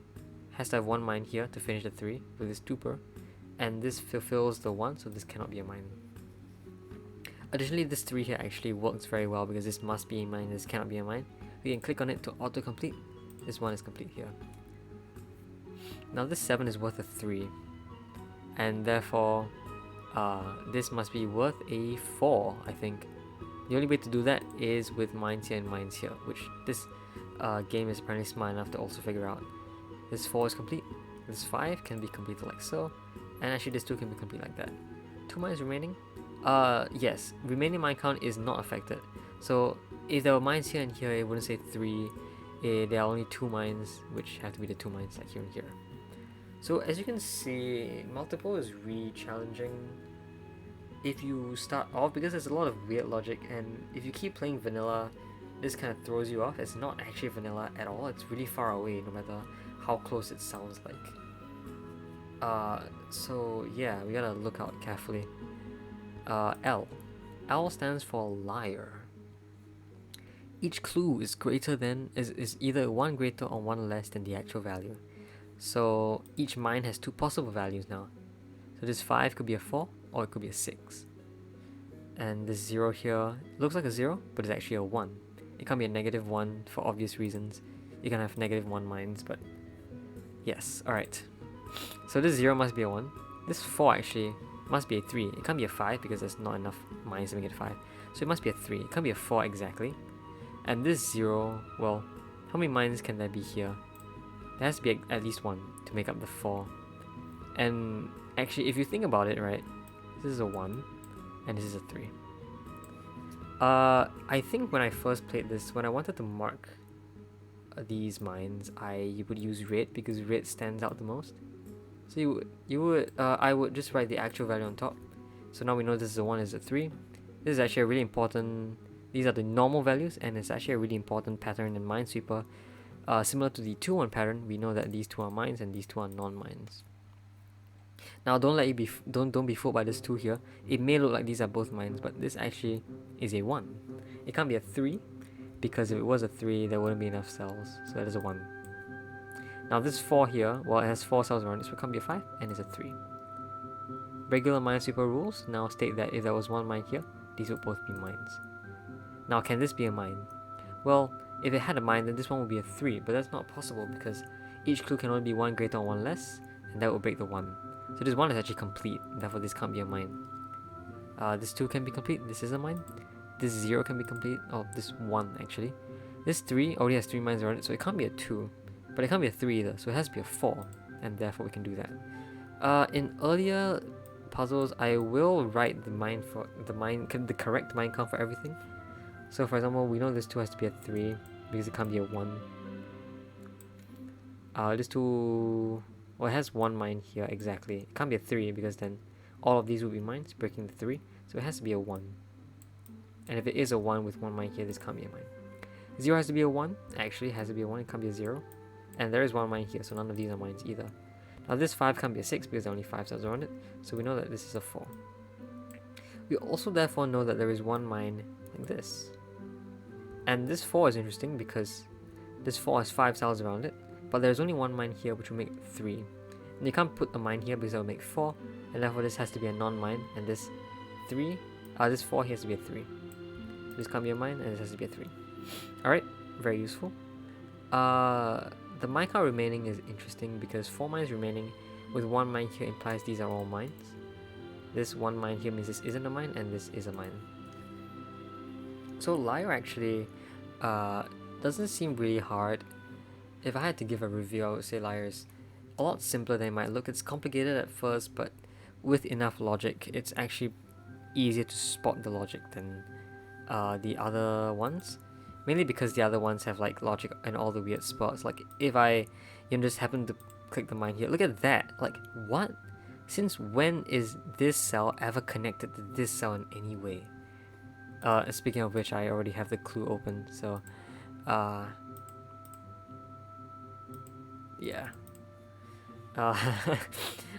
A: has to have 1 mine here to finish the 3 with this 2 per, and this fulfills the 1, so this cannot be a mine. Additionally, this 3 here actually works very well, because this must be a mine, this cannot be a mine. We can click on it to auto-complete. This 1 is complete here. Now this 7 is worth a 3, and therefore this must be worth a 4, I think. The only way to do that is with mines here and mines here, which this game is apparently smart enough to also figure out. This 4 is complete, this 5 can be completed like so, and actually this 2 can be complete like that. 2 mines remaining? Yes, remaining mine count is not affected. So if there were mines here and here, it wouldn't say 3. There are only 2 mines, which have to be the 2 mines like here and here. So as you can see, multiple is really challenging if you start off, because there's a lot of weird logic, and if you keep playing vanilla, this kind of throws you off. It's not actually vanilla at all, it's really far away no matter how close it sounds like. So yeah, we gotta look out carefully. L. L stands for liar. Each clue is greater than, is either 1 greater or 1 less than the actual value. So each mine has 2 possible values now. So this 5 could be a 4, or it could be a 6. And this 0 here looks like a 0, but it's actually a 1. It can't be a -1 for obvious reasons. You can have -1 mines, but yes, alright. So this 0 must be a 1. This 4 actually It must be a 3. It can't be a 5 because there's not enough mines to make it 5. So it must be a 3. It can't be a 4 exactly. And this 0, well, how many mines can there be here? There has to be at least 1 to make up the 4. And actually, if you think about it, right, this is a 1 and this is a 3. I think when I first played this, when I wanted to mark these mines, I would use red because red stands out the most. So I would just write the actual value on top. So now we know this is a 1, this is a 3. This is actually a really important, these are the normal values, and it's actually a really important pattern in Minesweeper. Similar to the 2-1 pattern, we know that these 2 are mines and these 2 are non-mines. Now don't be fooled by this 2 here. It may look like these are both mines, but this actually is a 1. It can't be a 3, because if it was a 3, there wouldn't be enough cells. So that is a 1. Now this 4 here, well, it has 4 cells around it, so it can't be a 5, and it's a 3. Regular Minesweeper rules now state that if there was 1 mine here, these would both be mines. Now can this be a mine? Well, if it had a mine, then this one would be a 3, but that's not possible because each clue can only be 1 greater or 1 less, and that would break the 1. So this 1 is actually complete, therefore this can't be a mine. This 2 can be complete, this is a mine. This 0 can be complete, oh, this 1 actually. This 3 already has 3 mines around it, so it can't be a 2. But it can't be a 3 either, so it has to be a 4, and therefore we can do that. In earlier puzzles, I will write the correct mine count for everything. So for example, we know this 2 has to be a 3, because it can't be a 1. This 2, well, it has 1 mine here exactly. It can't be a 3, because then all of these will be mines, breaking the 3, so it has to be a 1. And if it is a 1 with 1 mine here, this can't be a mine. 0 has to be a 1, actually it has to be a 1, it can't be a 0. And there is 1 mine here, so none of these are mines either. Now this 5 can't be a 6 because there are only 5 cells around it, so we know that this is a 4. We also therefore know that there is 1 mine like this. And this 4 is interesting because this 4 has 5 cells around it, but there's only 1 mine here which will make 3. And you can't put a mine here because that will make 4, and therefore this has to be a non-mine, and this 4 here has to be a 3. This can't be a mine, and this has to be a 3. Alright, very useful. The mine count remaining is interesting because 4 mines remaining with 1 mine here implies these are all mines. This 1 mine here means this isn't a mine and this is a mine. So Liar actually doesn't seem really hard. If I had to give a review, I would say Liar is a lot simpler than it might look. It's complicated at first, but with enough logic, it's actually easier to spot the logic than the other ones. Mainly because the other ones have like logic and all the weird spots. Like if I just happen to click the mine here, look at that. Like what? Since when is this cell ever connected to this cell in any way? Speaking of which, I already have the clue open, so yeah.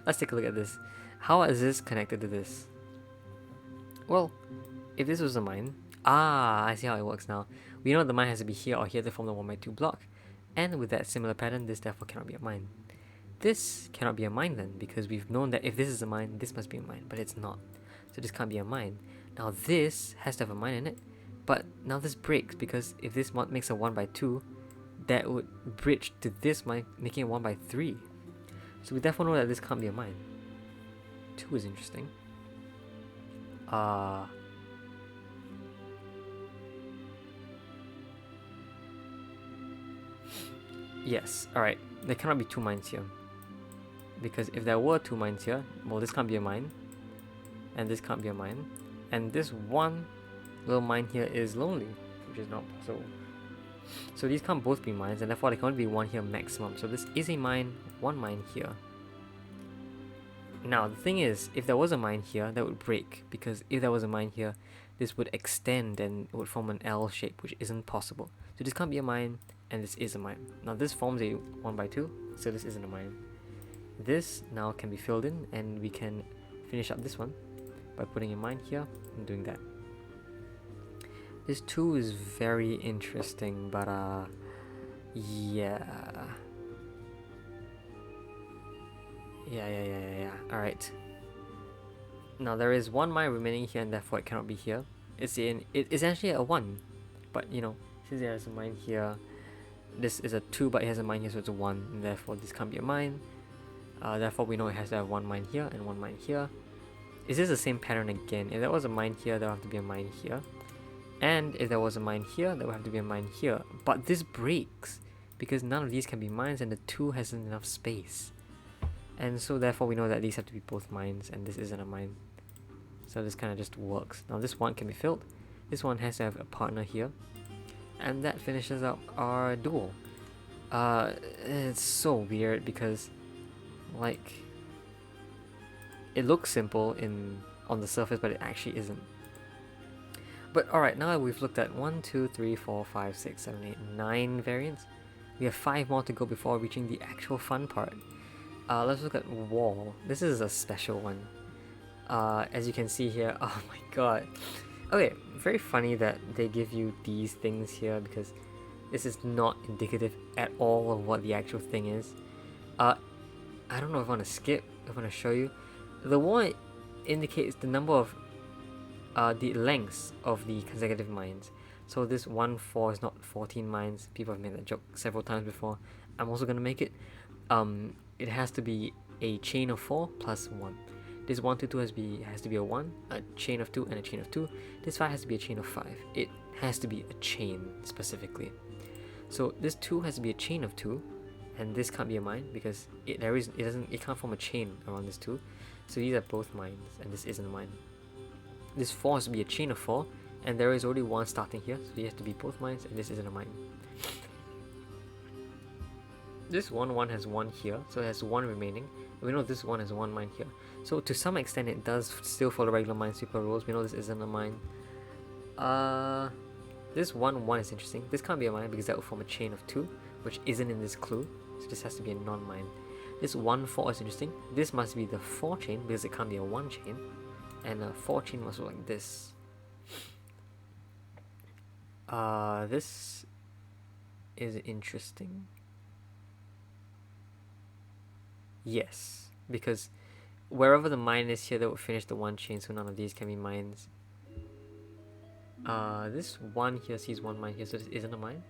A: Let's take a look at this. How is this connected to this? Well, if this was a mine, I see how it works now. We know the mine has to be here or here to form the 1x2 block, and with that similar pattern, this therefore cannot be a mine. This cannot be a mine then, because we've known that if this is a mine, this must be a mine, but it's not. So this can't be a mine. Now this has to have a mine in it, but now this breaks, because if this makes a 1x2, that would bridge to this mine, making it 1x3. So we therefore know that this can't be a mine. 2 is interesting. Yes, alright. There cannot be 2 mines here. Because if there were 2 mines here, well, this can't be a mine. And this can't be a mine. And this one little mine here is lonely, which is not possible. So these can't both be mines, and therefore there can only be 1 here maximum. So this is a mine, 1 mine here. Now, the thing is, if there was a mine here, that would break. Because if there was a mine here, this would extend and it would form an L shape, which isn't possible. So this can't be a mine, and this is a mine. Now this forms a 1x2, so this isn't a mine. This now can be filled in, and we can finish up this one by putting a mine here and doing that. This 2 is very interesting, but yeah. Alright. Now there is 1 mine remaining here, and therefore it cannot be here. It's essentially a 1, but you know, since there is a mine here, this is a 2, but it has a mine here, so it's a 1, and therefore this can't be a mine. Therefore we know it has to have 1 mine here and 1 mine here. is this the same pattern again? If there was a mine here, there would have to be a mine here. And if there was a mine here, there would have to be a mine here. But this breaks because none of these can be mines and the 2 hasn't enough space. And so therefore we know that these have to be both mines and this isn't a mine. So this kind of just works. Now this one can be filled. This one has to have a partner here. And that finishes up our duel. It's so weird because like it looks simple on the surface, but it actually isn't. But alright, now we've looked at 1, 2, 3, 4, 5, 6, 7, 8, 9 variants. We have 5 more to go before reaching the actual fun part. Let's look at wall. This is a special one. As you can see here, oh my god. Okay, very funny that they give you these things here because this is not indicative at all of what the actual thing is. I don't know if I want to skip, if I want to show you. The wall indicates the number of the lengths of the consecutive mines. So this 1, 4 is not 14 mines. People have made that joke several times before. I'm also going to make it. It has to be a chain of 4 plus 1. This 1 to 2 has to be a 1, a chain of 2, and a chain of 2. This 5 has to be a chain of 5. It has to be a chain specifically. So this 2 has to be a chain of 2, and this can't be a mine because it can't form a chain around this 2. So these are both mines, and this isn't a mine. This 4 has to be a chain of 4, and there is already 1 starting here, so you have to be both mines, and this isn't a mine. This 1, 1 has 1 here, so it has 1 remaining. We know this 1 has 1 mine here. So to some extent it does still follow regular Minesweeper rules. We know this isn't a mine. This 1, 1 is interesting. This can't be a mine because that will form a chain of 2, which isn't in this clue. So this has to be a non-mine. This 1, 4 is interesting. This must be the 4 chain because it can't be a 1 chain. And a 4 chain must look like this. This is interesting. Yes, because wherever the mine is here, that will finish the 1 chain, so none of these can be mines. This 1 here sees 1 mine here, so this isn't a mine.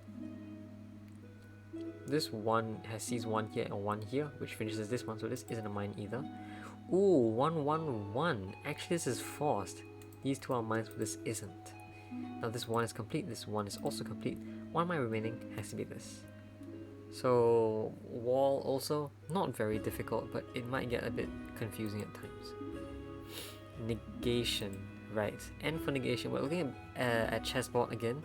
A: This 1 sees 1 here and 1 here, which finishes this one, so this isn't a mine either. Ooh, 1, 1, 1. Actually, this is forced. These 2 are mines, but this isn't. Now this 1 is complete, this 1 is also complete. 1 mine remaining has to be this. So wall also not very difficult, but it might get a bit confusing at times. Negation, right? And for negation, we're looking at chessboard again,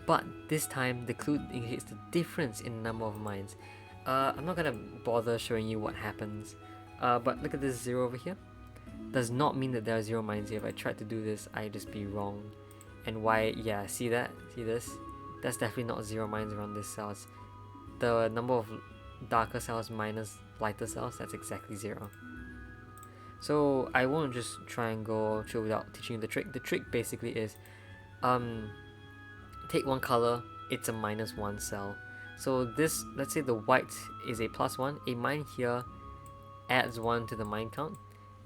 A: but this time the clue indicates the difference in number of mines. I'm not gonna bother showing you what happens, but look at this 0 over here. Does not mean that there are 0 mines here. If I tried to do this, I'd just be wrong. And why? Yeah, see that? See this? That's definitely not 0 mines around this cell. The number of darker cells minus lighter cells, that's exactly 0. So I won't just try and go through without teaching you the trick. The trick basically is take one color, it's a -1 cell. So this, let's say the white is a +1, a mine here adds 1 to the mine count,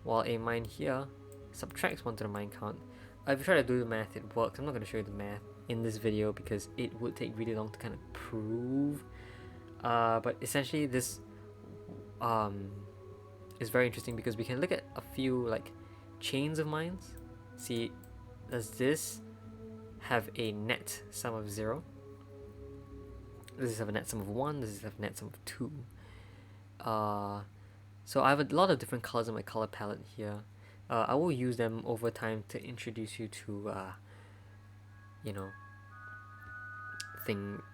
A: while a mine here subtracts 1 to the mine count. If you try to do the math, it works. I'm not going to show you the math in this video because it would take really long to kind of prove. But essentially this is very interesting because we can look at a few like chains of mines. See, does this have a net sum of 0? Does this have a net sum of 1? Does this have a net sum of 2? So I have a lot of different colors in my color palette here. I will use them over time to introduce you to you know,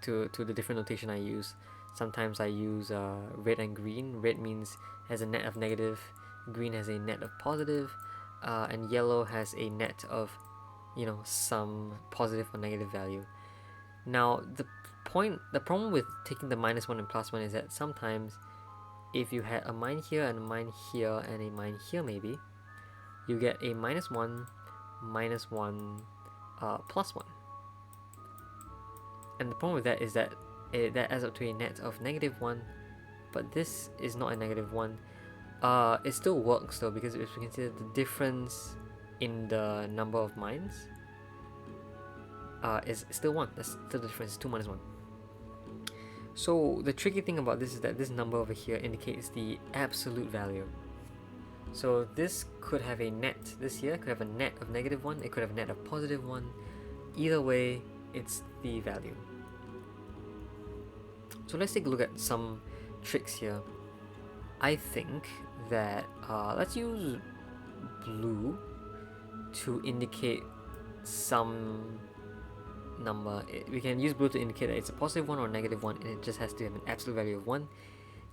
A: to the different notation I use. Sometimes I use red and green. Red means has a net of negative, green has a net of positive, and yellow has a net of, you know, some positive or negative value. Now the problem with taking the -1 and +1 is that sometimes if you had a mine here and a mine here and a mine here, maybe you get a -1, -1, +1. And the problem with that is that that adds up to a net of -1, but this is not a -1. It still works though, because if we consider the difference in the number of mines, is still 1. That's still the difference. 2 minus 1. So the tricky thing about this is that this number over here indicates the absolute value. So this could have a net, this here could have a net of -1, it could have a net of +1. Either way, it's the value. So let's take a look at some tricks here. I think that let's use blue to indicate some number. We can use blue to indicate that it's a +1 or -1, and it just has to have an absolute value of 1.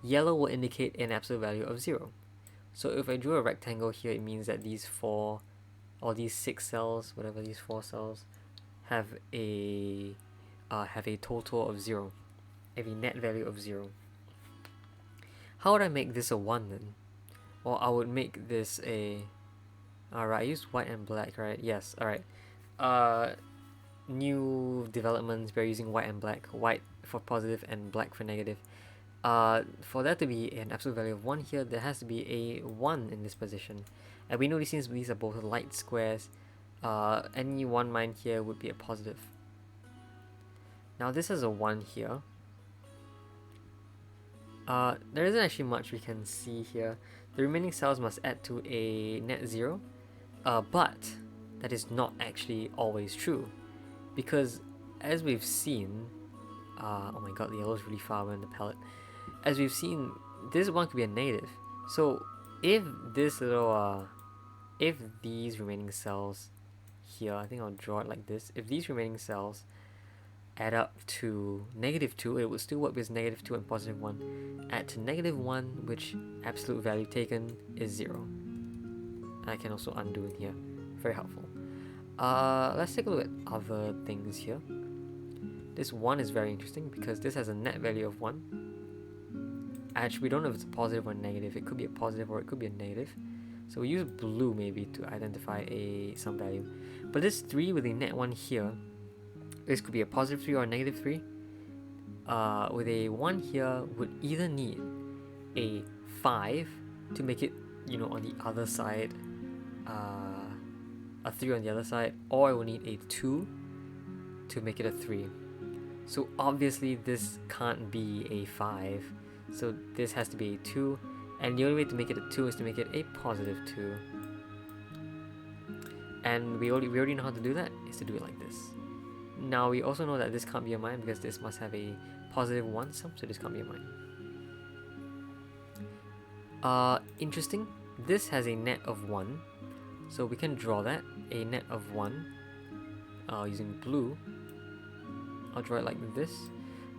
A: Yellow will indicate an absolute value of 0. So if I drew a rectangle here, it means that these 4 or these 6 cells, whatever these 4 cells, have a total of 0, have a net value of 0. How would I make this a 1 then? Well, I would make this a... Alright, I used white and black, right? Yes, alright. New developments, we're using white and black. White for positive and black for negative. For that to be an absolute value of 1 here, there has to be a 1 in this position. And we know since these are both light squares, any 1 mine here would be a positive. Now this is a 1 here. There isn't actually much we can see here. The remaining cells must add to a net 0, but that is not actually always true, because as we've seen, oh my god, the yellow is really far away on the palette. As we've seen, this one could be a negative. So if this little, if these remaining cells here, I think I'll draw it like this. If these remaining cells add up to -2, it would still work with -2 and +1. Add to -1, which absolute value taken is 0. I can also undo it here. Very helpful. Let's take a look at other things here. This 1 is very interesting because this has a net value of 1. Actually, we don't know if it's a positive or negative. It could be a positive or it could be a negative. So we use blue maybe to identify some value. But this 3 with a net 1 here, this could be a +3 or a -3. With a 1 here, would either need a 5 to make it, on the other side, a 3 on the other side, or I will need a 2 to make it a 3. So obviously this can't be a 5, so this has to be a 2, and the only way to make it a 2 is to make it a +2. And we already know how to do that, is to do it like this. Now we also know that this can't be a mine because this must have a +1 sum, so this can't be a mine. Interesting, this has a net of 1, so we can draw that, a net of 1, using blue. I'll draw it like this.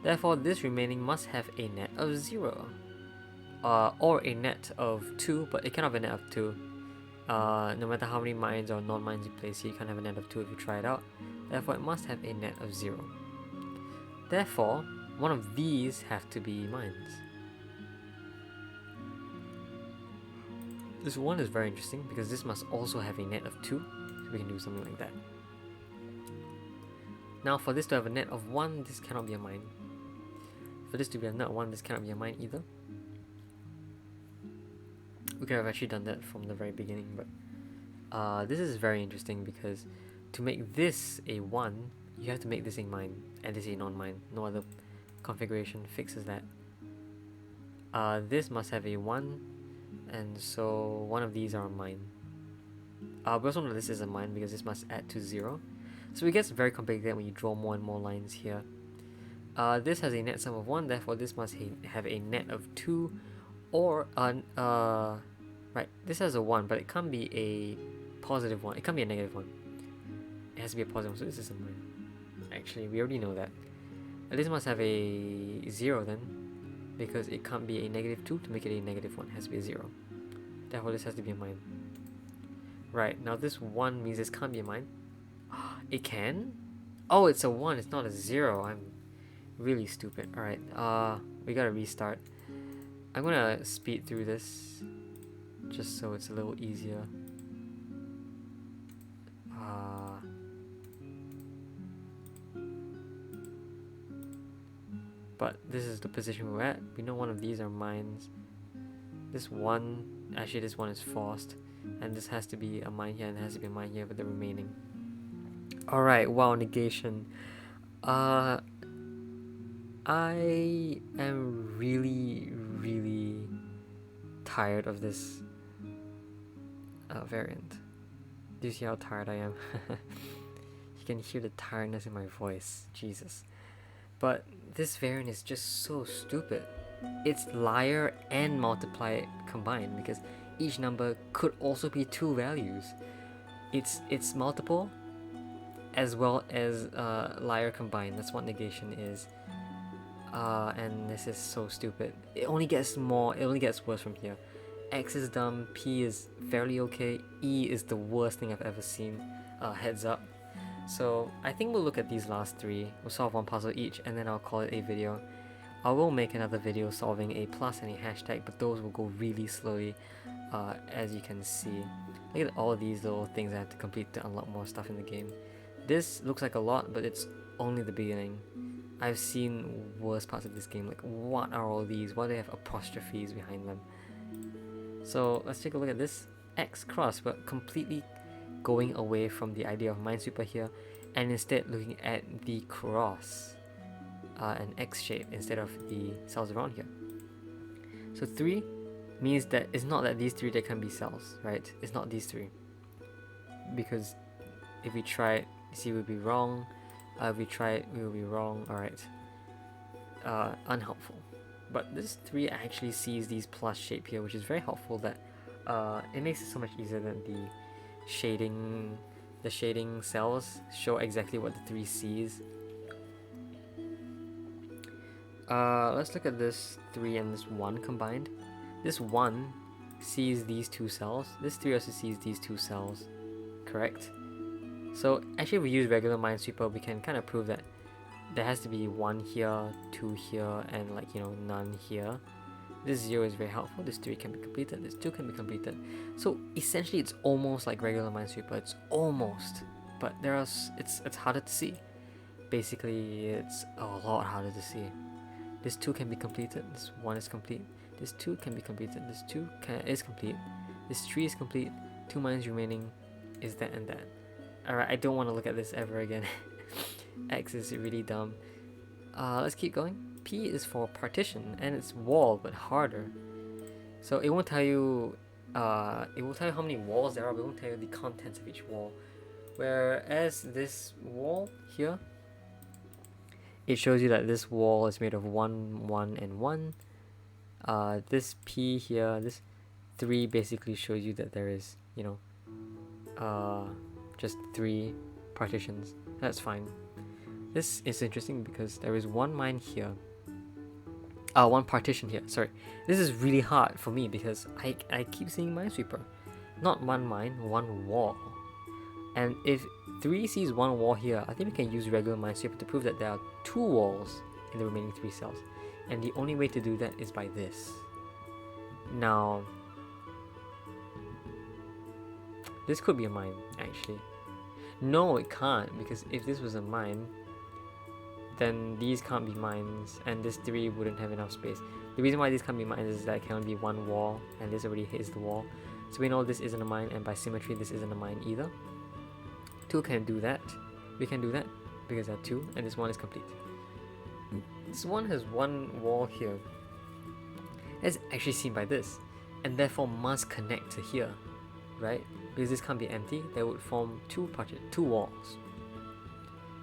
A: Therefore, this remaining must have a net of 0, or a net of 2, but it cannot have a net of 2. No matter how many mines or non-mines you place here, you can't have a net of 2 if you try it out. Therefore, it must have a net of 0. Therefore, one of these have to be mines. This 1 is very interesting because this must also have a net of 2, so we can do something like that. Now for this to have a net of 1, this cannot be a mine. For this to be a net of 1, this cannot be a mine either. We could have actually done that from the very beginning, but this is very interesting because to make this a 1, you have to make this a mine, and this a non-mine. No other configuration fixes that. This must have a 1, and so one of these are a mine. We also know this is a mine because this must add to 0. So it gets very complicated when you draw more and more lines here. This has a net sum of 1, therefore this must have a net of 2, or right, this has a 1, but it can't be a +1, it can't be a -1. It has to be a +1, so this is a mine. Actually, we already know that. This must have a 0 then, because it can't be a -2 to make it a -1, it has to be a 0. Therefore this has to be a mine. Right, now this 1 means this can't be a mine. It can? Oh, it's a 1, it's not a 0. I'm really stupid. Alright, we gotta restart. I'm gonna speed through this just so it's a little easier. But this is the position we're at. We know one of these are mines. This one, actually this one is forced, and this has to be a mine here, and it has to be a mine here for the remaining. Alright, wow, negation. I am really tired of this variant. Do you see how tired I am? You can hear the tiredness in my voice. Jesus. But this variant is just so stupid. It's liar and multiply combined, because each number could also be two values. It's multiple as well as liar combined. That's what negation is. And this is so stupid. It only gets worse from here. X is dumb, P is fairly okay, E is the worst thing I've ever seen. Heads up. So I think we'll look at these last three. We'll solve one puzzle each, and then I'll call it a video. I will make another video solving a plus and a hashtag, but those will go really slowly, as you can see. Look at all of these little things I have to complete to unlock more stuff in the game. This looks like a lot, but it's only the beginning. I've seen worse parts of this game. Like, what are all these? Why do they have apostrophes behind them? So let's take a look at this X cross, but completely going away from the idea of Minesweeper here, and instead looking at the cross, an X shape instead of the cells around here. So 3 means that it's not that these 3 there can be cells, right? It's not these 3, because if we try it, you see we'll be wrong. If we try it, we will be wrong. Alright, unhelpful. But this 3 actually sees these plus shape here, which is very helpful. That it makes it so much easier than the shading cells show exactly what the 3 sees. Let's look at this 3 and this 1 combined. This 1 sees these 2 cells. This 3 also sees these 2 cells. Correct? So actually, if we use regular Minesweeper, we can kind of prove that there has to be 1 here, 2 here, and like, you know, none here. This 0 is very helpful. This 3 can be completed. This 2 can be completed. So essentially, it's almost like regular Minesweeper. It's almost, but it's harder to see. Basically, it's a lot harder to see. This 2 can be completed. This 1 is complete. This 2 can be completed. This 2 is complete. This 3 is complete. 2 mines remaining is that and that. Alright, I don't want to look at this ever again. X is really dumb. Let's keep going. P is for partition, and it's wall, but harder. So it won't tell you how many walls there are, but it won't tell you the contents of each wall. Whereas this wall here, it shows you that this wall is made of 1, 1, and 1. This P here, this 3 basically shows you that there is, you know, just 3 partitions. That's fine. This is interesting because there is 1 mine here. 1 partition here, sorry. This is really hard for me because I keep seeing Minesweeper. Not 1 mine, 1 wall. And if 3 sees 1 wall here, I think we can use regular Minesweeper to prove that there are 2 walls in the remaining 3 cells. And the only way to do that is by this. Now, this could be a mine, actually. No, it can't, because if this was a mine, then these can't be mines, and this 3 wouldn't have enough space. The reason why these can't be mines is that it can only be 1 wall, and this already hits the wall. So we know this isn't a mine, and by symmetry this isn't a mine either. 2 can do that. We can do that, because there are 2, and this 1 is complete. This 1 has 1 wall here. It's actually seen by this, and therefore must connect to here, right? Because this can't be empty, they would form 2 walls.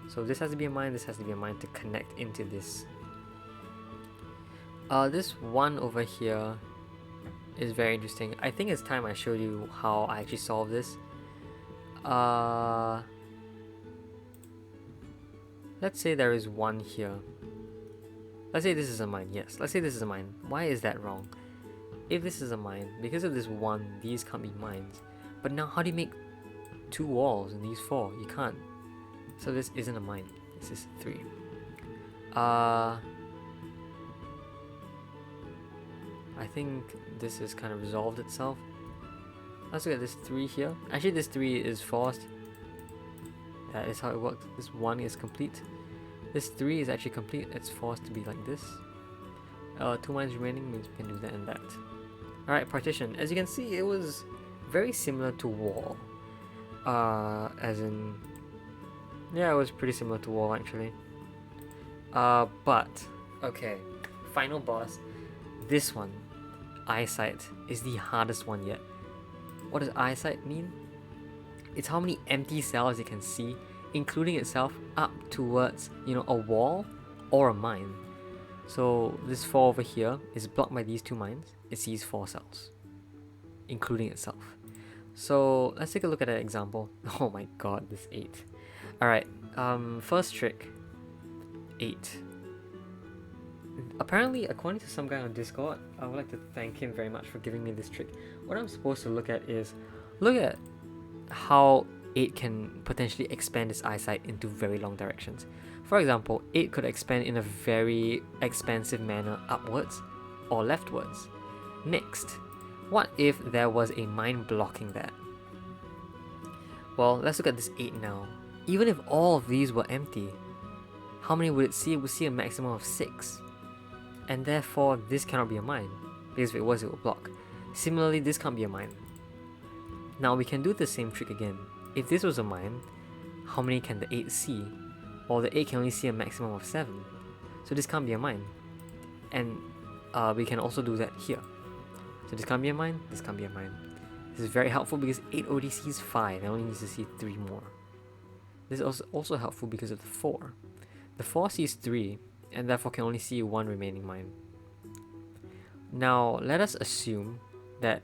A: So this has to be a mine, this has to be a mine to connect into this. This 1 over here is very interesting. I think it's time I showed you how I actually solved this. Let's say there is 1 here. Let's say this is a mine, yes. Let's say this is a mine. Why is that wrong? If this is a mine, because of this 1, these can't be mines. But now how do you make 2 walls in these 4? You can't. So this isn't a mine. This is 3. I think this has kind of resolved itself. Let's look at this 3 here. Actually, this 3 is forced. That is how it works. This 1 is complete. This 3 is actually complete. It's forced to be like this. 2 mines remaining means we can do that and that. Alright, partition. As you can see, it was very similar to wall. As in... yeah, it was pretty similar to wall actually. But... okay. Final boss. This one, Eyesight, is the hardest one yet. What does eyesight mean? It's how many empty cells it can see, including itself up towards, a wall or a mine. So this 4 over here is blocked by these 2 mines. It sees 4 cells, including itself. So let's take a look at an example. Oh my god, this 8. Alright, first trick, 8. Apparently, according to some guy on Discord, I would like to thank him very much for giving me this trick. What I'm supposed to look at is, look at how 8 can potentially expand its eyesight into very long directions. For example, 8 could expand in a very expansive manner upwards or leftwards. Next, what if there was a mine blocking that? Well, let's look at this 8 now. Even if all of these were empty, how many would it see? It would see a maximum of 6. And therefore, this cannot be a mine, because if it was, it would block. Similarly, this can't be a mine. Now we can do the same trick again. If this was a mine, how many can the 8 see? Well, the 8 can only see a maximum of 7. So this can't be a mine. And we can also do that here. So this can't be a mine, this can't be a mine. This is very helpful because 8 already sees 5, it only needs to see 3 more. This is also helpful because of the 4. The 4 sees 3, and therefore can only see 1 remaining mine. Now, let us assume that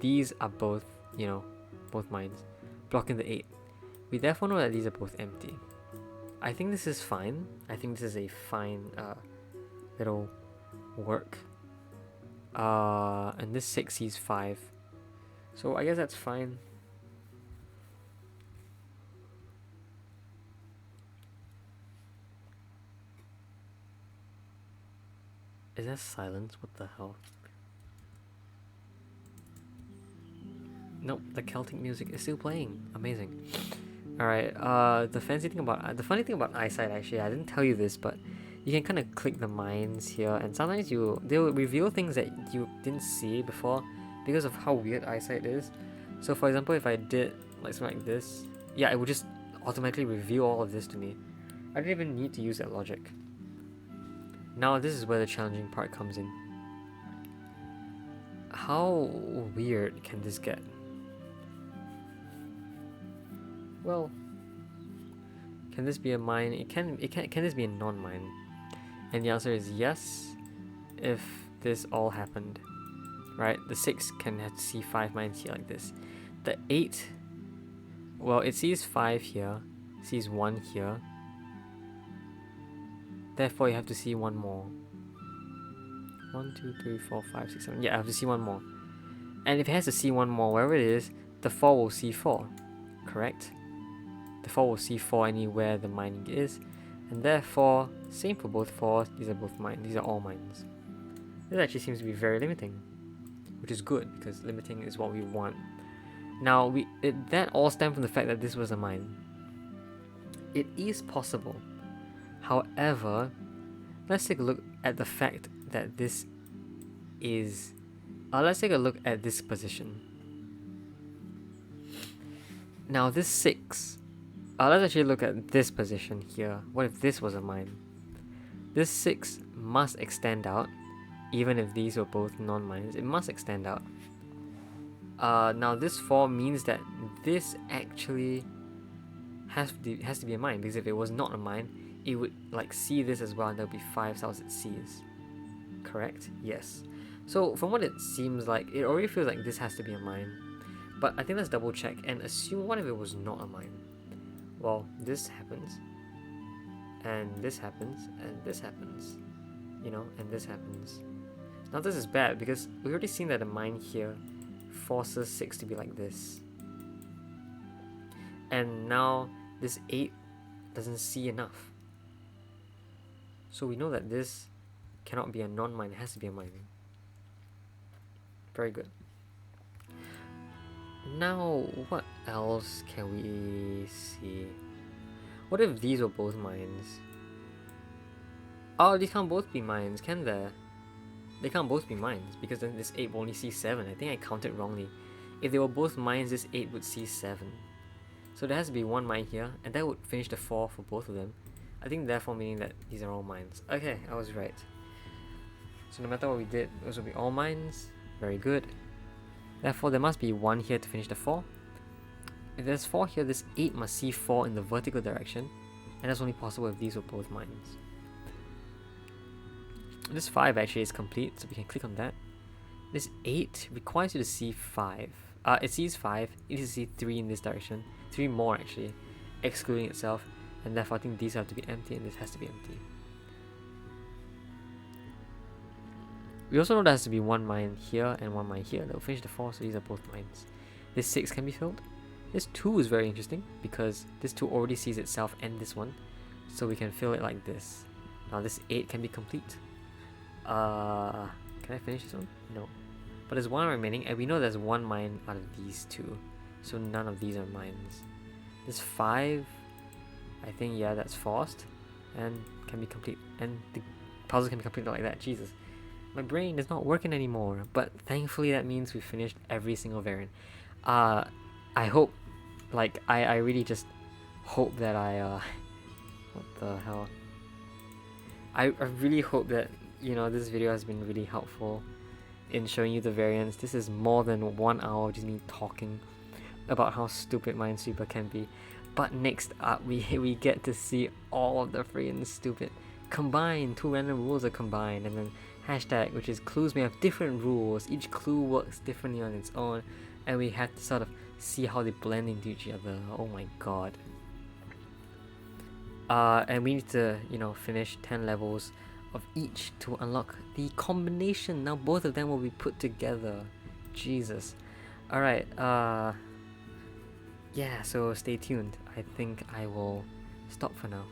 A: these are both, both mines, blocking the 8. We therefore know that these are both empty. I think this is fine. I think this is a fine little work. And this 6 sees 5. So I guess that's fine. Is there silence? What the hell? Nope, the Celtic music is still playing. Amazing. Alright, the funny thing about Eyesight, actually, I didn't tell you this, but you can kind of click the mines here, and sometimes they'll reveal things that you didn't see before because of how weird Eyesight is. So for example, if I did like something like this, yeah, it would just automatically reveal all of this to me. I didn't even need to use that logic. Now this is where the challenging part comes in. How weird can this get? Well, can this be a mine? Can this be a non-mine? And the answer is yes, if this all happened. Right? The 6 can have to see 5 mines here like this. The 8, well, it sees 5 here, sees 1 here. Therefore, you have to see 1 more. 1, 2, 3, 4, 5, 6, 7. Yeah, I have to see 1 more. And if it has to see 1 more, wherever it is, the 4 will see 4. Correct? The 4 will see 4 anywhere the mining is. And therefore, same for both 4s, these are both mines. These are all mines. This actually seems to be very limiting, which is good because limiting is what we want. Now, that all stemmed from the fact that this was a mine. It is possible. However, let's take a look at the fact that this is... let's take a look at this position. Now this 6... let's actually look at this position here. What if this was a mine? This 6 must extend out, even if these were both non-mines. It must extend out. Now this 4 means that this actually has to be a mine, because if it was not a mine, it would like see this as well, and there'll be 5 cells it sees. Correct? Yes. So from what it seems like, it already feels like this has to be a mine. But I think let's double check and assume, what if it was not a mine? Well, this happens, and this happens, and this happens, and this happens. Now this is bad because we've already seen that a mine here forces 6 to be like this. And now this 8 doesn't see enough. So we know that this cannot be a non-mine, it has to be a mine. Very good. Now, what else can we see? What if these were both mines? Oh, these can't both be mines, can they? They can't both be mines, because then this 8 will only see 7. I think I counted wrongly. If they were both mines, this 8 would see 7. So there has to be 1 mine here, and that would finish the 4 for both of them. I think therefore meaning that these are all mines. Okay, I was right. So no matter what we did, those will be all mines. Very good. Therefore, there must be 1 here to finish the 4. If there's 4 here, this 8 must see 4 in the vertical direction, and that's only possible if these were both mines. This 5 actually is complete, so we can click on that. This 8 requires you to see 5. It sees 5, it needs to see 3 in this direction, 3 more actually, excluding itself, and therefore I think these have to be empty and this has to be empty. We also know there has to be 1 mine here and 1 mine here. That will finish the 4, so these are both mines. This 6 can be filled. This 2 is very interesting because this 2 already sees itself and this one, so we can fill it like this. Now this 8 can be complete. Can I finish this one? No. But there's 1 remaining, and we know there's 1 mine out of these 2, so none of these are mines. This 5, I think, yeah, that's forced and can be complete, and the puzzle can be completed like that. Jesus, my brain is not working anymore, but thankfully that means we finished every single variant. I hope, like, I really just hope that what the hell? I really hope that, you know, this video has been really helpful in showing you the variants. This is more than 1 hour of just me talking about how stupid Minesweeper can be. But next up, we get to see all of the freaking stupid combined. 2 random rules are combined, and then hashtag, which is clues may have different rules. Each clue works differently on its own, and we have to sort of see how they blend into each other. Oh my god. And we need to, you know, finish 10 levels of each to unlock the combination. Now both of them will be put together. Jesus. Alright, yeah, so stay tuned. I think I will stop for now.